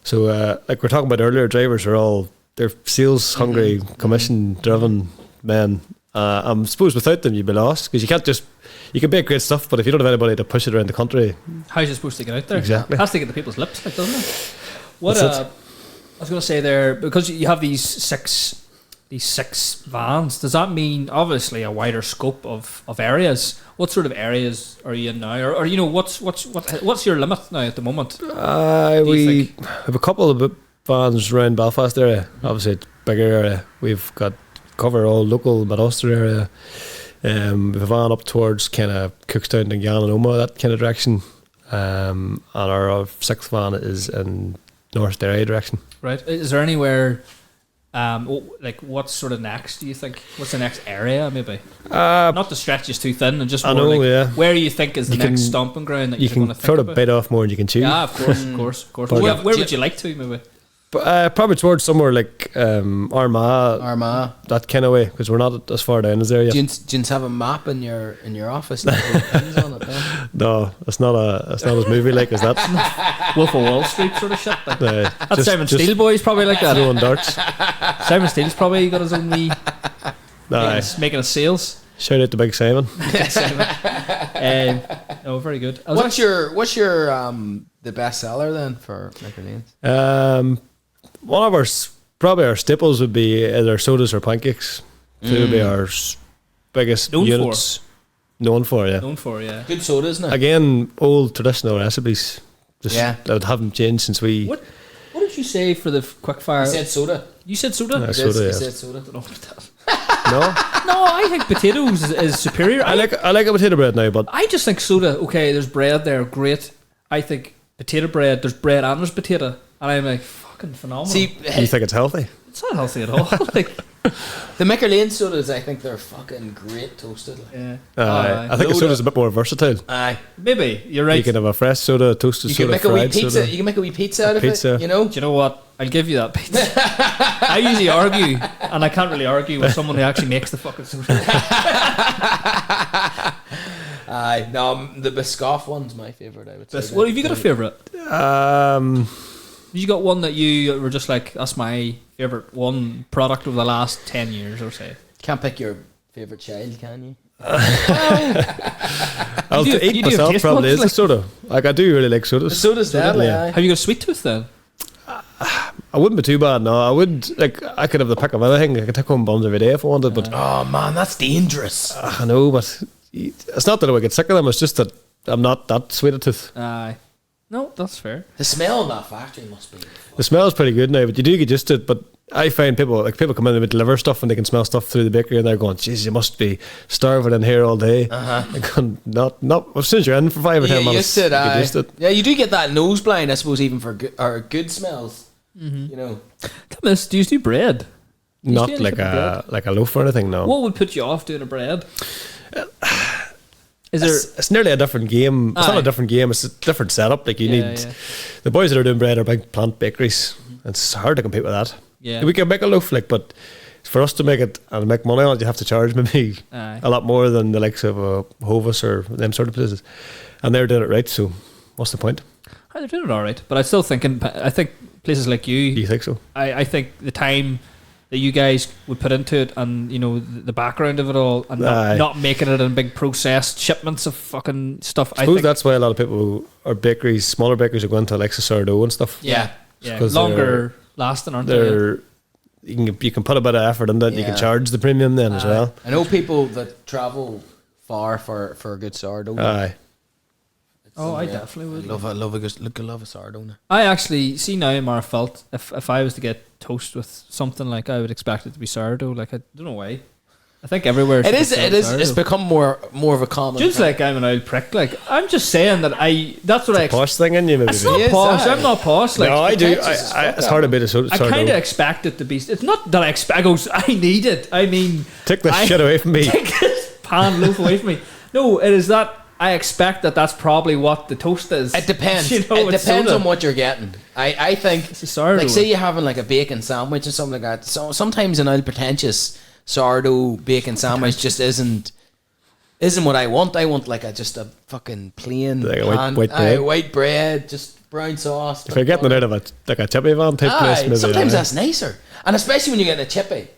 So like we were talking about earlier, drivers are they're sales hungry, commission driven men. I suppose without them you'd be lost, because you can make great stuff, but if you don't have anybody to push it around the country, How's you supposed to get out there? Exactly. It has to get to people's lips, like, doesn't it? What That's it. I was going to say there, because you have these six vans, does that mean obviously a wider scope of areas? What sort of areas are you in now, or what's your limit now at the moment? we have a couple of vans around Belfast area. Obviously it's a bigger area. We've got cover all local Mid-Ulster area. We have a van up towards kind of Cookstown, Dungan and Omagh, that kind of direction. And our 6th van is in North Derry direction. Right. Is there anywhere, like what's sort of next, do you think? What's the next area, maybe? Not to stretch you too thin, and just more where you think is the next stomping ground that you you're can going to think sort of about? bite off more than you can chew. Yeah, of course. But Where would you like to, maybe? Probably towards somewhere like Armagh, that kind of way, because we're not as far down as there yet. Do you have a map in your office? On it, no, it's not as movie like as that. Wolf of Wall Street sort of shit. Like. That's Simon just Steele boys probably like that. throwing darts. Simon Steele's probably got his own wee making his sales. Shout out to Big Simon. Very good. What's your the best seller then for McErlain? One of probably our staples would be either sodas or pancakes. So it would be our biggest units. Known for, yeah. Good sodas now. Again, old traditional recipes. That haven't changed since we. What did you say for the quickfire? You said soda. You said soda? Yeah, soda, You said soda. Don't know about that. No, I think potatoes is superior. I like a potato bread now, but I just think soda. Okay, there's bread there, great. I think potato bread. There's bread and there's potato, and I'm like fucking phenomenal. See, you think it's healthy? It's not healthy at all. Like, the McErlain sodas, I think they're fucking great toasted. yeah. I think a soda's a bit more versatile. Aye. Maybe you're right. You can have a fresh soda, a toasted soda, fried soda. You can make a wee pizza out of it. Do you know what? I'll give you that pizza. I usually argue, and I can't really argue with someone who actually makes the fucking soda. Aye, no, the Biscoff one's my favourite, I would say. What have you got a favourite? You got one that you were just like, that's my favourite one product of the last 10 years or so? Can't pick your favourite child, can you? I'll eat myself probably is a soda. Like, I do really like sodas. The soda's deadly. Have you got a sweet tooth then? I wouldn't be too bad. No, I would. Like, I could have the pick of anything. I could take home buns every day if I wanted. But oh man, that's dangerous. I know, but it's not that I would get sick of them. It's just that I'm not that sweet a tooth. Aye. No, that's fair. The smell in that factory must be. The smell is pretty good now, but you do get used to it. But I find people come in and deliver stuff and they can smell stuff through the bakery and they're going, "Jeez, you must be starving in here all day." Not. As soon as you're in for 5 or 10 minutes, you get used to it. Yeah, you do get that nose blind, I suppose, even for good smells. Mm-hmm. You know. Thomas, do you do bread? Not like a loaf or anything. No. What would put you off doing a bread? It's nearly a different game. It's not a different game. It's a different setup. Like the boys that are doing bread are big plant bakeries. It's hard to compete with that. Yeah, we can make a loaf, but for us to make it and make money on it, you have to charge maybe a lot more than the likes of a Hovis or them sort of places. And they're doing it right. So what's the point? They're doing it all right, but I think places like Do you think so? I think the time that you guys would put into it, and the background of it all, and not making it in big processed shipments of fucking stuff. I suppose that's why a lot of people are bakeries, smaller bakeries, are going to Alexa sourdough and stuff. Yeah, longer lasting, aren't they? You can put a bit of effort into it. You can charge the premium then as well. I know people that travel far for a good sourdough. Aye. I definitely would. I love a sourdough now. I actually see now in Magherafelt, if I was to get toast with something, like, I would expect it to be sourdough. Like, I don't know why. I think everywhere it is. It's become more of a common. Just like I'm an old prick. Like, I'm just saying that that's what it's a posh thing in you. Maybe it's not posh. I'm not posh. Like, no, I do. It's hard to beat a sourdough. I kind of expect it to be. It's not that I expect. I need it. I mean, take this shit away from me. Take this pan loaf away from me. No, it is that. I expect that's probably what the toast is. It depends. It depends on what you're getting. I think, like, say you're having like a bacon sandwich or something like that. So sometimes an old pretentious sourdough bacon sandwich just isn't what I want. I want like just a fucking plain like white bread. White bread, just brown sauce. If you're getting it out of a chippy van type place, maybe sometimes that's nicer, and especially when you're getting a chippy.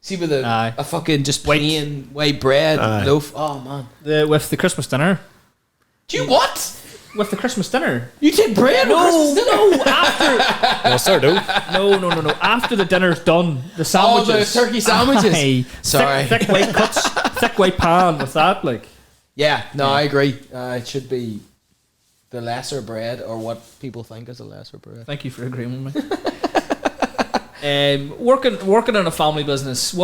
See, with a fucking just plain white bread loaf. Oh man, with the Christmas dinner. Do you what? With the Christmas dinner, you take bread. No, after. No, sourdough. No. After the dinner's done, the sandwiches. Oh, the turkey sandwiches. Sorry, thick white cuts, thick white pan with that, like. Yeah, I agree. It should be the lesser bread, or what people think is a lesser bread. Thank you for agreeing with me. Working in a family business, I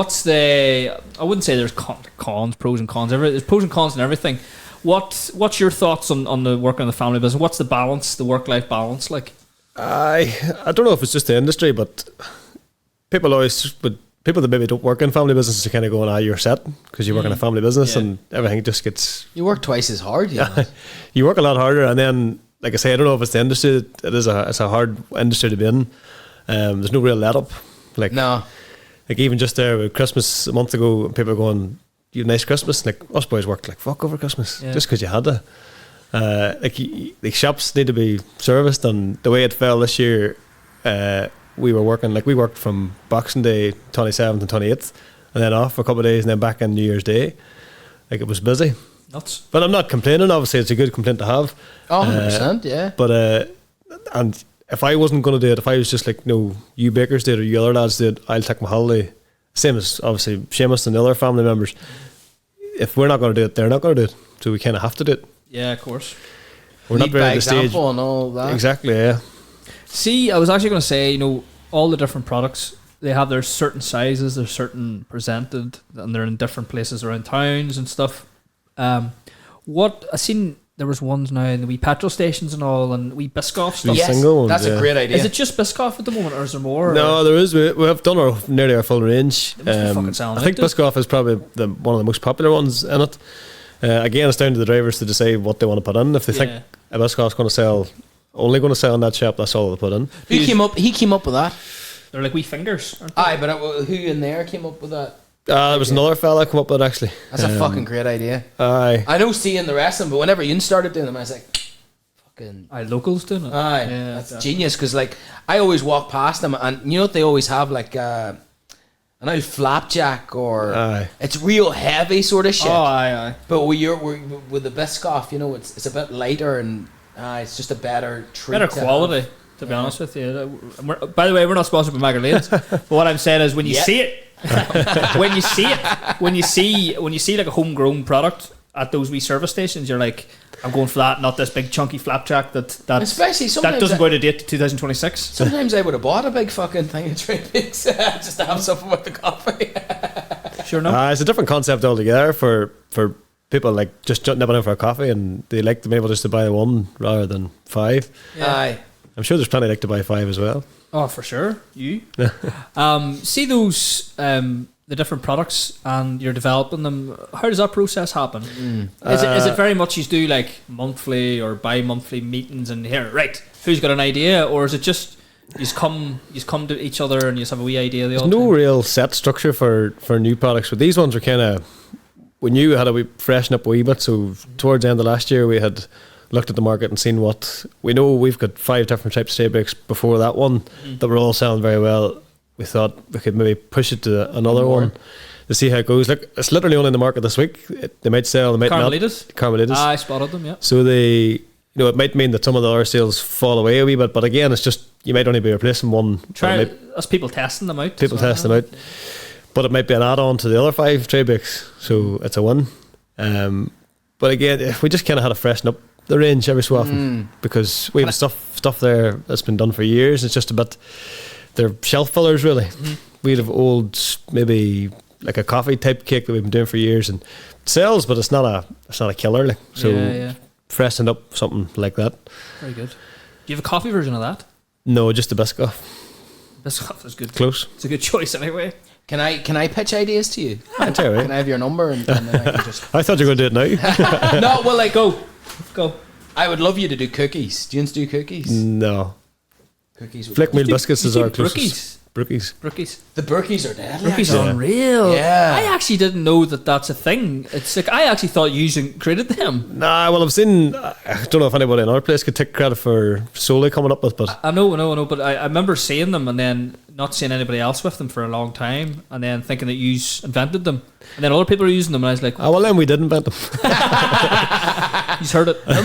wouldn't say there's cons, pros and cons. There's pros and cons and everything. What's your thoughts on the work in the family business? What's the balance, the work-life balance like? I don't know if it's just the industry, but people that maybe don't work in family businesses are kind of going, you're set because you work in a family business and everything just gets. You work twice as hard. You work a lot harder, and then, like I say, I don't know if it's the industry. It's a hard industry to be in. There's no real let up. Like, no. Like, even just there with Christmas a month ago, people are going, you had a nice Christmas. Like, us boys worked like fuck over Christmas just because you had to. The shops need to be serviced, and the way it fell this year, we worked from Boxing Day 27th and 28th, and then off for a couple of days, and then back on New Year's Day. Like, it was busy. Nuts. But I'm not complaining. Obviously, it's a good complaint to have. 100%, yeah. But and if I wasn't going to do it, if I was just like, no, you bakers did or you other lads did, I'll take my holiday. Same as obviously Seamus and the other family members. If we're not going to do it, they're not going to do it. So we kind of have to do it. Yeah, of course. We're not ready at the stage. And all that. Exactly, yeah. See, I was actually going to say, all the different products, they have their certain sizes, they're certain presented, and they're in different places around towns and stuff. What I seen, there was ones now in the wee petrol stations and all, and wee Biscoff stuff. Yes, that's a great idea. Is it just Biscoff at the moment, or is there more? No, there is. We have done nearly our full range. They must be fucking I think Biscoff is probably one of the most popular ones in it. Again, it's down to the drivers to decide what they want to put in. If they think a Biscoff's only going to sell in that shop, that's all they put in. He came up with that. They're like wee fingers, aren't they? Aye, but who in there came up with that? There was another fella come up with it, actually. That's a fucking great idea. Aye. I know seeing the rest of them, but whenever Ian started doing them, I was like, fucking. Aye, locals doing it. Aye, that's genius, because like I always walk past them, and you know what they always have, like an old flapjack, or it's real heavy sort of shit. Oh, aye. But with the Biscoff, it's a bit lighter, and it's just a better treat. Better quality. To be honest with you, by the way, we're not sponsored by Magherafelt, but what I'm saying is when you see it, when you see like a homegrown product at those wee service stations, you're like, I'm going for that, not this big chunky flapjack that especially that doesn't go out of date to 2026. Sometimes I would have bought a big fucking thing of Train Peaks just to have something with the coffee. Sure enough. It's a different concept altogether for people like just nipping in for a coffee, and they like to be able just to buy one rather than 5. Aye. I'm sure there's plenty like to buy 5 as well. Oh, for sure. You see those the different products, and you're developing them. How does that process happen? Is it very much you do like monthly or bi-monthly meetings, and here, right, who's got an idea, or is it just you come to each other and you just have a wee idea? There's no real set structure for new products, but these ones are kind of, we knew we had to freshen up a wee bit. So towards the end of last year, we had looked at the market and seen what we know. We've got 5 different types of stay breaks before that one that were all selling very well. We thought we could maybe push it to another one to see how it goes. Look, it's literally only in the market this week. They might sell, they might Carmelitas? not. Carmelitas. I spotted them, yeah. So it might mean that some of the other sales fall away a wee bit, but again, it's just, you might only be replacing one. As people testing them out. People testing them out. But it might be an add-on to the other 5 tray breaks, so it's a win. But again, we just kind of had to freshen up the range every so often because we have stuff there that's been done for years. It's just a bit, they're shelf fillers really. We'd have old, maybe like a coffee type cake that we've been doing for years and it sells, but it's not a killer. Like. So freshen up something like that. Very good. Do you have a coffee version of that? No, just the Biscoff. Biscoff is good. Close. It's a good choice anyway. Can I pitch ideas to you? I tell you, Can I have your number and then I can just... I thought you were going to do it now. No, well, like, Go. I would love you to do cookies. Do you want to do cookies? No. Cookies. Flick meal biscuits is our Brookies. closest. Brookies. The Brookies are deadly. Brookies actually. are unreal. Yeah. I actually didn't know that that's a thing. It's like I actually thought you created them. Nah, well, I've seen. I don't know if anybody in our place could take credit for solely coming up with, but I know. But I remember seeing them and then not seeing anybody else with them for a long time, and then thinking that you invented them, and then other people are using them, and I was like, well, then we did invent them. "You've heard it." I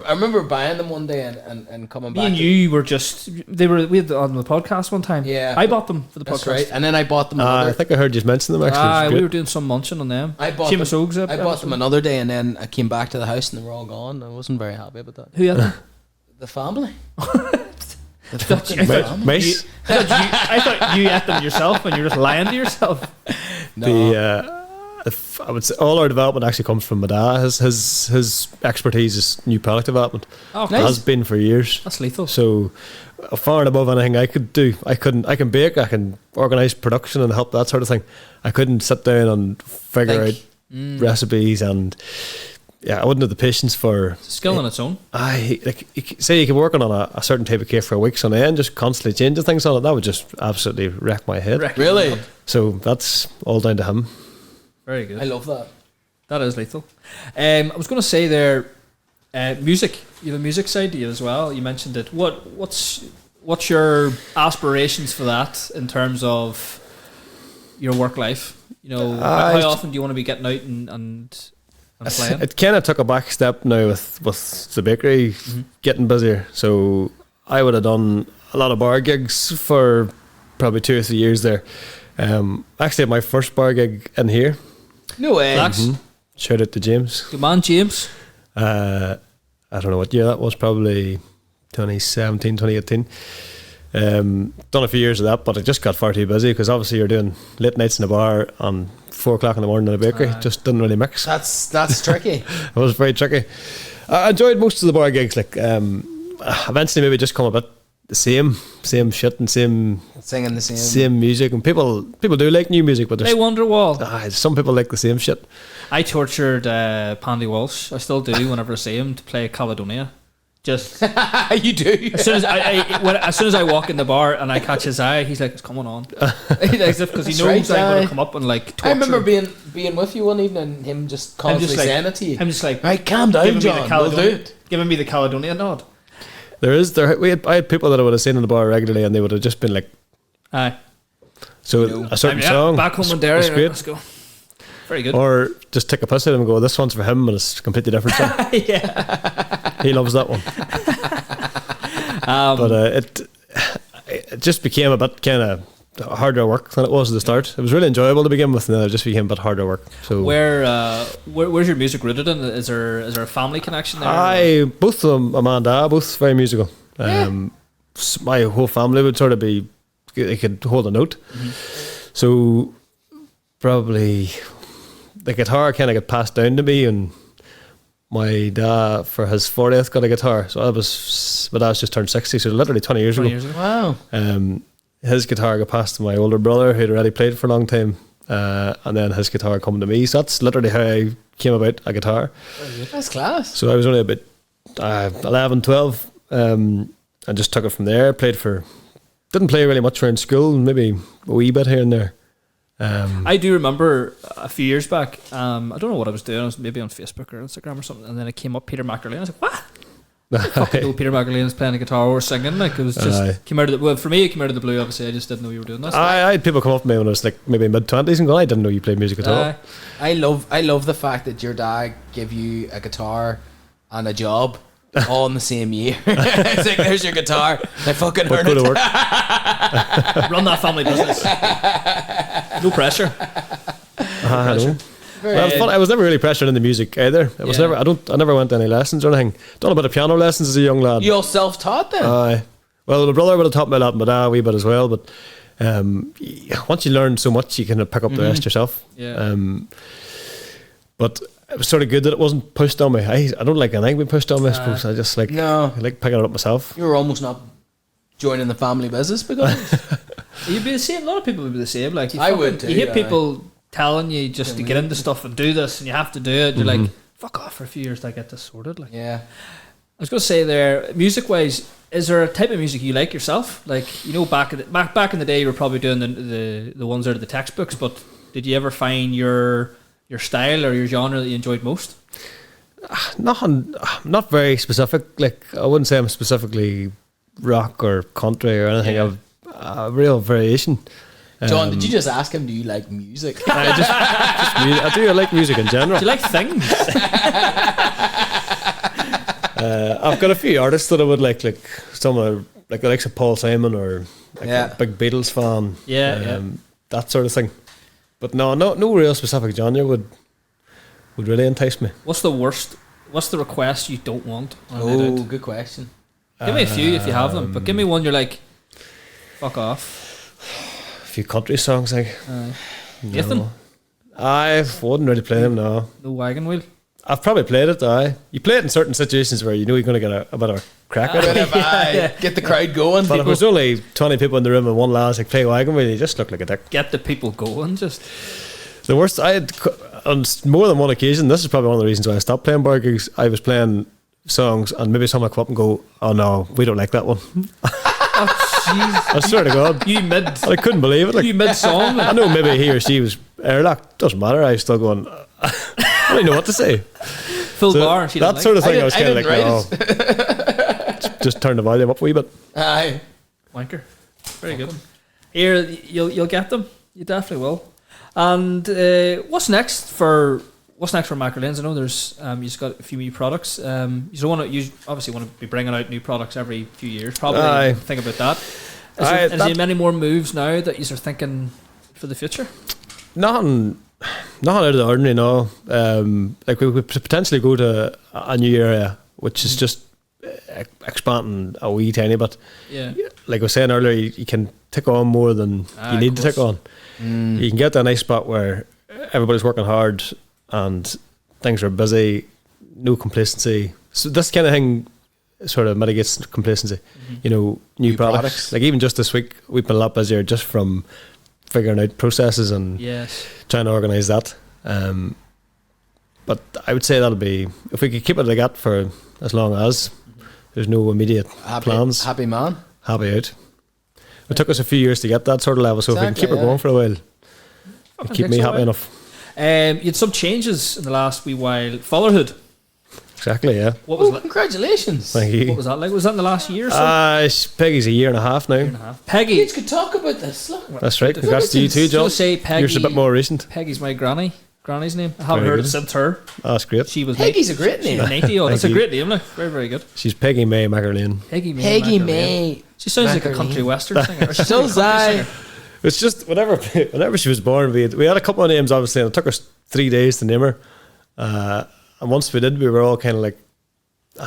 remember buying them one day and coming Me back. and you were we had on the podcast one time. Yeah. I bought them for the That's podcast. right. And then I bought them. I think I heard you mention them actually. It's We great. were doing some munching on them. I bought Seamus them. Oaks I bought them another day, and then I came back to the house, and they were all gone. I wasn't very happy about that. Who had them? The family. I thought Mace. I thought you ate them yourself, and you're just lying to yourself. No. I would say all our development actually comes from my dad. His expertise is new product development. Oh, Has been for years. That's lethal. So far and above anything I could do. I can bake, I can organise production and help that sort of thing. I couldn't sit down and figure out recipes, and I wouldn't have the patience for It's a skill on its own. Say you can work on a certain type of cake for weeks on end, just constantly changing things on it. That would just absolutely wreck my head. Really? So that's all down to him. Very good. I love that. That is lethal. I was going to say there, music. You have a music side to you as well. You mentioned it. What's your aspirations for that in terms of your work life? You know, how often do you want to be getting out and playing? It kind of took a back step now with the bakery getting busier. So I would have done a lot of bar gigs for probably 2 or 3 years there. Actually, had my first bar gig in here. No way. Shout out to James. Good man, James. I don't know what year that was, probably 2017, 2018. Done a few years of that, but it just got far too busy because obviously you're doing late nights in a bar and 4 o'clock in the morning in a bakery. Just didn't really mix. That's tricky. It was very tricky. I enjoyed most of the bar gigs. Like eventually, maybe just come a bit the same shit and same Singing the same music, and people do like new music, but Hey, Wonderwall. some people like the same shit. I tortured Pandy Walsh. I still do whenever I see him to play Caledonia. Just You do. as soon as I walk in the bar and I catch his eye, he's like, "It's coming on," as if because he That's knows right, I'm going aye. to come up and like. Torture I remember him. being with you one evening and him just I'm constantly just like, saying it to you. I'm just like, Right, calm down, giving me the John. We'll do Caledonia, it. giving me the Caledonia nod. I had people that I would have seen in the bar regularly, and they would have just been like, Aye. so a certain song, back home in Derry. it's great. Let's go. Very good. Or just take a piss at him and go, this one's for him, and it's a completely different song. Yeah. He loves that one. But it just became a bit kind of harder work than it was at the start. It was really enjoyable to begin with, and then it just became a bit harder work. So where's your music rooted in? Is there a family connection there? Both of them, Mum and Dad, both very musical. My whole family would sort of be, they could hold a note. So probably the guitar kind of got passed down to me, and my dad for his 40th got a guitar. So my dad's just turned 60, so literally 20 years ago. Wow. His guitar got passed to my older brother who'd already played for a long time, and then his guitar come to me. So that's literally how I came about a guitar. That's class. So I was only about 11, 12, and just took it from there. Didn't play really much around school, maybe a wee bit here and there. I do remember a few years back, I don't know what I was doing, I was maybe on Facebook or Instagram or something, and then it came up Peter McErlain. I was like, what? fucking know Peter McErlain is playing a guitar or singing. Like, it was just came out of the, well, for me it came out of the blue. Obviously, I just didn't know you were doing this. I had people come up to me when I was like maybe mid-20s and go, I didn't know you played music at all. I love the fact that your dad gave you a guitar and a job all in the same year. It's like, there's your guitar. I fucking earn it. Work. Run that family business. No pressure. I know. Well, fun. I was never really pressured into music either. It was never. I never went to any lessons or anything. Done a bit of piano lessons as a young lad. You all self-taught then? Well, my brother would have taught me a lot, my dad a wee bit as well. But once you learn so much, you can pick up the rest yourself. Yeah. But it was sort of good that it wasn't pushed on me. I don't like anything being pushed on me. I suppose I just like I like picking it up myself. You were almost not joining the family business because you'd be the same. A lot of people would be the same. Like I would too. You hear people telling you just to get into stuff and do this, and you have to do it. You're like, fuck off for a few years to get this sorted. Like, yeah. I was going to say there, music wise, is there a type of music you like yourself? Like, you know, back in the day, you were probably doing the ones out of the textbooks. But did you ever find your style or your genre that you enjoyed most? Not very specific. Like, I wouldn't say I'm specifically rock or country or anything. Yeah. I've a real variation. John, did you just ask him, do you like music? Just music. I do. I like music in general. Do you like things? I've got a few artists that I would like some of, like the likes of Paul Simon or like a big Beatles fan. That sort of thing. But no real specific genre would really entice me. What's the request you don't want? Oh, good question. Give me a few if you have them, but give me one you're like, fuck off. A few country songs, like Nathan? I wouldn't really play them, no. No wagon wheel? I've probably played it, you play it in certain situations where you know you're going to get a bit of a crack at it. Get the crowd going. But if there's only 20 people in the room and one lad's like play wagon wheel, you just look like a dick. Get the people going, just. The worst, I had on more than one occasion, this is probably one of the reasons why I stopped playing bar gigs. I was playing songs and maybe someone would come up and go, oh no, we don't like that one. Oh jeez! I swear to God, I couldn't believe it. Like, you mid song. I know maybe he or she was airlocked. Doesn't matter. I was still going. I don't know what to say. Full bar. She that sort of thing. I was kind of like, oh, just turn the volume up a wee bit. Aye, wanker. Very good. Here, you'll get them. You definitely will. And what's next for Magherafelt? I know there's you just got a few new products. You obviously want to be bringing out new products every few years. Probably think about that. Is there many more moves now that you're thinking for the future? Nothing out of the ordinary. No, like we could potentially go to a new area, which is just expanding a wee tiny bit. Yeah, like I was saying earlier, you can take on more than you need to take on. You can get to a nice spot where everybody's working hard and things are busy, no complacency. So this kind of thing sort of mitigates complacency. You know, new products. Like even just this week, we've been a lot busier just from figuring out processes and trying to organise that. But I would say that'll be, if we could keep it like that for as long as there's no immediate plans. Happy man. Happy out. It took us a few years to get that sort of level, so if we can keep it going for a while, it'll keep me happy enough. You had some changes in the last wee while. Fatherhood. Exactly, yeah. What was that? Congratulations. Thank you. What was that like? Was that in the last year or so? Peggy's a year and a half now. Peggy. Kids could talk about this. Look. That's right. Congrats to you too, John. Say Peggy, yours a bit more recent. Peggy's my granny's name. I haven't heard it since her. Oh, that's great. She was Peggy's a great name. 90. Oh, that's a great name. Look. Very, very good. She's Peggy May McErlain. Peggy May. She sounds like a country western singer. She does that. It's just whenever she was born, we had a couple of names obviously, and it took us 3 days to name her. And once we did, we were all kind of like,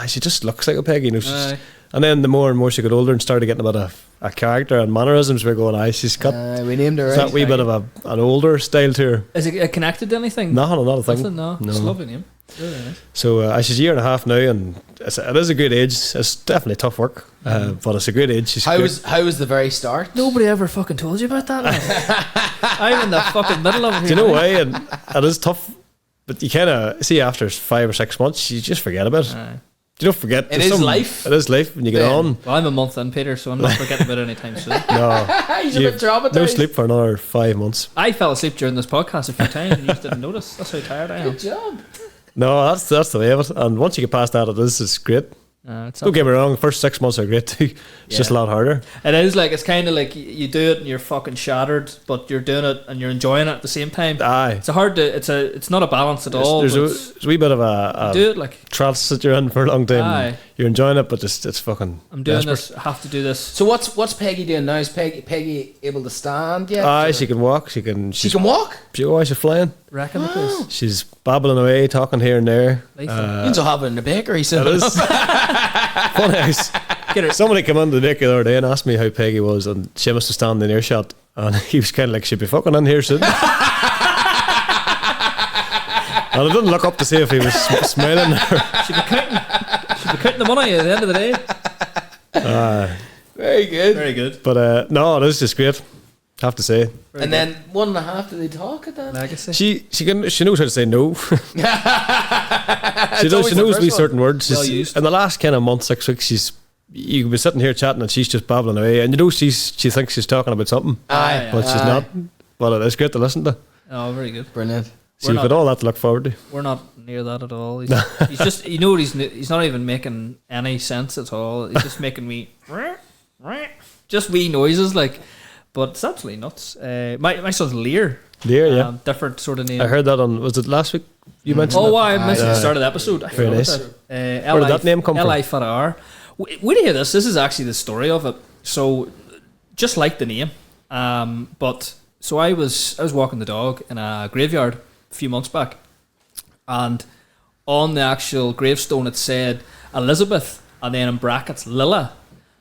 she just looks like a Peggy. You know, and then the more and more she got older and started getting a bit of a character and mannerisms, we were going, she's got. We named her. That wee bit of an older style to her. Is it connected to anything? No, not a thing. Nothing, no. It's a lovely name. Really nice. So she's a year and a half now, and it is a good age. It's definitely tough work, but it's a good age. How was the very start? Nobody ever fucking told you about that. I'm in the fucking middle of it. Do you know why? And it is tough, but you kind of see after 5 or 6 months, you just forget about it. You don't forget. It is life. It is life when you get on. Well, I'm a month in, Peter, so I'm not forgetting about it anytime soon. No, he's a bit traumatized. No sleep for another 5 months. I fell asleep during this podcast a few times, and you just didn't notice. That's how tired I am. Good job. No, that's the way of it. And once you get past that, it's great. Don't get me wrong, the first 6 months are great too. It's just a lot harder. It is like, it's kind of like you do it and you're fucking shattered, but you're doing it and you're enjoying it at the same time. Aye. It's not a balance at all. There's a wee bit of a do it like trance that you're in for a long time. Aye. You're enjoying it, but it's fucking. I'm doing desperate. this. I have to do this. So what's Peggy doing now? Is Peggy able to stand yet? Aye, she can walk. She can walk. She's flying. Reckon the place. She's babbling away, talking here and there. You also have it in the bakery, so It is. Funny house. Somebody came in the bakery the other day and asked me how Peggy was, and she must have standing in earshot, and he was kind of like, she'd be fucking in here soon. And I didn't look up to see if he was smiling. She'd be counting the money at the end of the day. very good. Very good. But no, it is just great, have to say. And then 1.5, do they talk at that? Legacy. She knows how to say no. She knows to be certain words. Well used. In the last kind of month, 6 weeks, you could be sitting here chatting and she's just babbling away, and you know she thinks she's talking about something, but she's not. But it is great to listen to. Oh, very good. Brilliant. So you've got all that to look forward to. We're not near that at all. He's just, he's not even making any sense at all. He's just making me just wee noises like. But it's absolutely nuts. My son's Lear. Lear, yeah. Different sort of name. I heard that on, was it last week? You mentioned it? I missed the start of the episode. I Very nice. Where did that name come from? L.I. Farrar. Wait to hear this. This is actually the story of it. So, just like the name. But, so I was walking the dog in a graveyard a few months back. And on the actual gravestone it said Elizabeth, and then in brackets Lilla.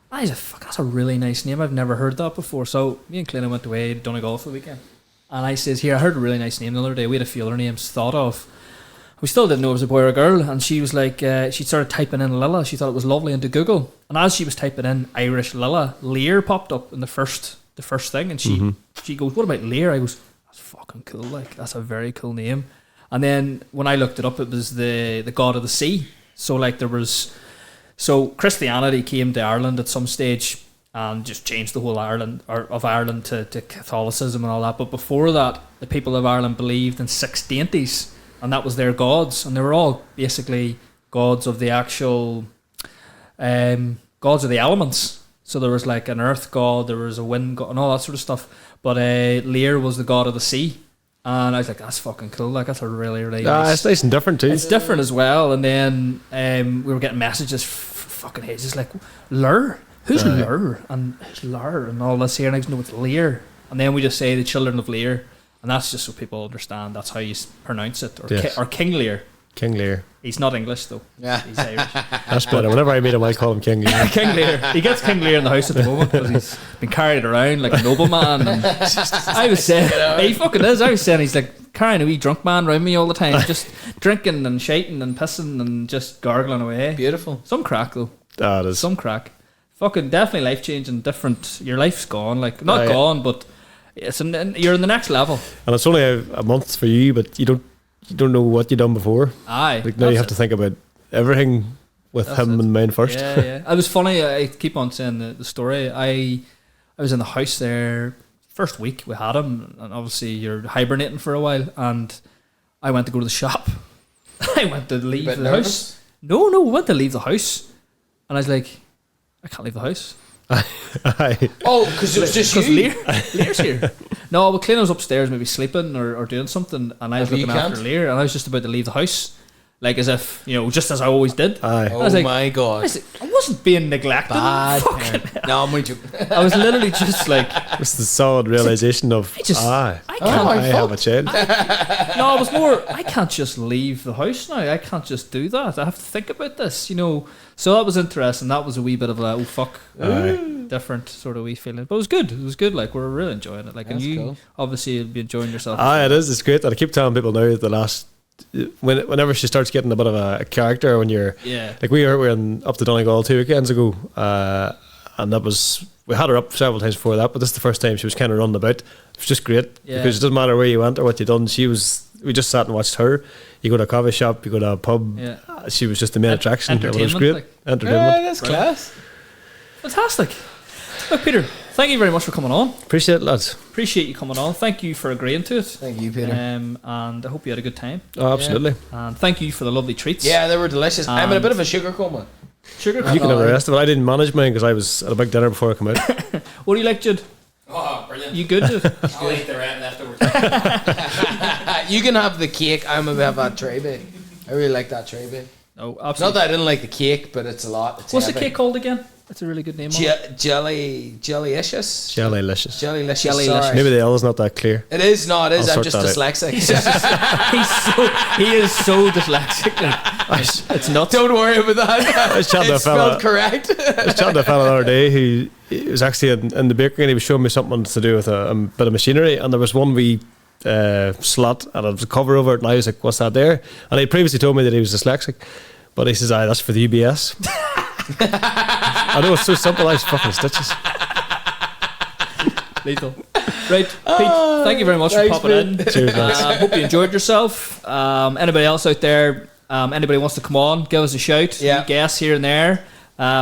I was like, fuck, that's a really nice name. I've never heard that before. So me and Clinton went away, Donegal for the weekend. And I says, here, I heard a really nice name the other day. We had a few other names thought of. We still didn't know it was a boy or a girl. And she was like, she started typing in Lilla. She thought it was lovely into Google. And as she was typing in Irish Lilla, Lear popped up in the first thing. And she goes, what about Lear? I goes, that's fucking cool. Like, that's a very cool name. And then when I looked it up, it was the god of the sea. So like So Christianity came to Ireland at some stage and just changed the whole Ireland to Catholicism and all that. But before that, the people of Ireland believed in 6 deities, and that was their gods, and they were all basically gods of the actual gods of the elements. So there was like an earth god, there was a wind god, and all that sort of stuff. But Lear was the god of the sea. And I was like, that's fucking cool. Like, that's a really, really nice. It's nice and different too. It's different as well. And then we were getting messages fucking ages like, Lur? Who's Lur? And who's Lur? And all this here. And I was, no, it's Lear. And then we just say the children of Lear. And that's just so people understand. That's how you pronounce it. Or, yes. Or King Lear. King Lear. He's not English though. Yeah. He's Irish. That's better. Whenever I meet him, I call him King Lear. King Lear. He gets King Lear in the house at the moment because he's been carried around like a nobleman. And I was saying, he fucking is. I was saying he's like carrying a wee drunk man around me all the time, just drinking and shiting and pissing and just gargling away. Beautiful. Some crack though. That is. Some crack. Fucking definitely life changing. Different. Your life's gone. Like not gone, but you're in the next level. And it's only a month for you, but you don't know what you've done before. Aye. Like now you have to think about everything with him in mind first. Yeah, yeah. It was funny. I keep on saying the story. I was in the house there first week we had him, and obviously you're hibernating for a while. And I went to go to the shop. I went to leave the house. No, we went to leave the house, and I was like, I can't leave the house. Oh, because it was just you. Lear's here. No, but Clint was upstairs, maybe sleeping or doing something, and I was looking after Lear, and I was just about to leave the house, like as if just as I always did. Aye. Oh like, my god! I wasn't being neglected. Bad. No, I'm with you. I was literally just like, it's the solid realization of I have a child. No, it was more, I can't just leave the house now. I can't just do that. I have to think about this, So that was interesting. That was a wee bit of a different sort of wee feeling, but it was good. It was good. Like, we're really enjoying it. Like, and you obviously you'll be enjoying yourself. It is. It's great. And I keep telling people now that the last. Whenever she starts getting a bit of a character, when you're like we were up to Donegal 2 weekends ago, and that was, we had her up several times before that, but this is the first time she was kind of running about. It was just great because it doesn't matter where you went or what you done. We just sat and watched her. You go to a coffee shop, you go to a pub. She was just the main attraction. It was great. Entertainment. That's class. Fantastic. Look, Peter, thank you very much for coming on. Appreciate it, lads. Appreciate you coming on. Thank you for agreeing to it. Thank you, Peter. And I hope you had a good time. Oh, absolutely. And thank you for the lovely treats. Yeah, they were delicious. I'm in a bit of a sugar coma. Sugar You can have the rest of it. I didn't manage mine because I was at a big dinner before I come out. What do you like, Jude? Oh, brilliant. You good, Jude? I'll eat the rest afterwards. You can have the cake. I'm gonna have that tray bake. I really like that tray bake. No, Not absolutely. that I didn't like the cake, but it's a lot. It's What's the heavy. cake called again? That's a really good name. Jellylicious. Jellylicious. Jellylicious. Jellylicious. Sorry. Maybe the L is not that clear. It is. No, it is. I'll I'm sort just that out. dyslexic. He is so dyslexic. Like, it's nuts. Don't worry about that. was chatting to a It's fella. spelled correct. I was chatting to a fella the other day who he was actually in the bakery and he was showing me something to do with a bit of machinery, and there was one wee slot and it was a cover over it, and I was like, what's that there? And he previously told me that he was dyslexic, but he says, aye, that's for the UBS. I know, it's so simple. I was fucking stitches. Lethal. Right, Pete, thank you very much for Thanks, popping in. Cheers, guys. Hope you enjoyed yourself. Anybody else out there, anybody wants to come on, give us a shout. Yeah. Guests here and there.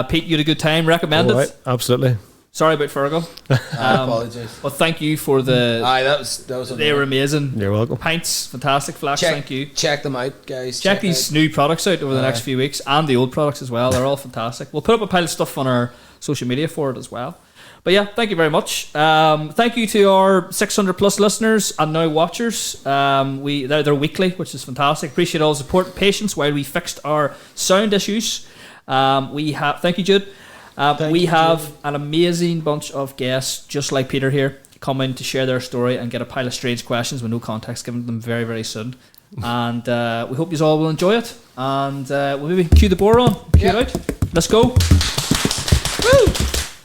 Pete, you had a good time. Recommend All it. right, absolutely. Sorry about Fergal. Apologies. But thank you for the. Aye, that was. They were amazing. You're welcome. Pints, fantastic. Flash, check, thank you. Check them out, guys. Check these new products out over the next few weeks, and the old products as well. They're all fantastic. We'll put up a pile of stuff on our social media for it as well. But yeah, thank you very much. Thank you to our 600 plus listeners and now watchers. They're weekly, which is fantastic. Appreciate all the support and patience while we fixed our sound issues. Thank you, Jude. We have an amazing bunch of guests, just like Peter here, come in to share their story and get a pile of strange questions with no context given to them very, very soon. And we hope you all will enjoy it. And we'll maybe cue the board on. Cue it out. Let's go. Woo!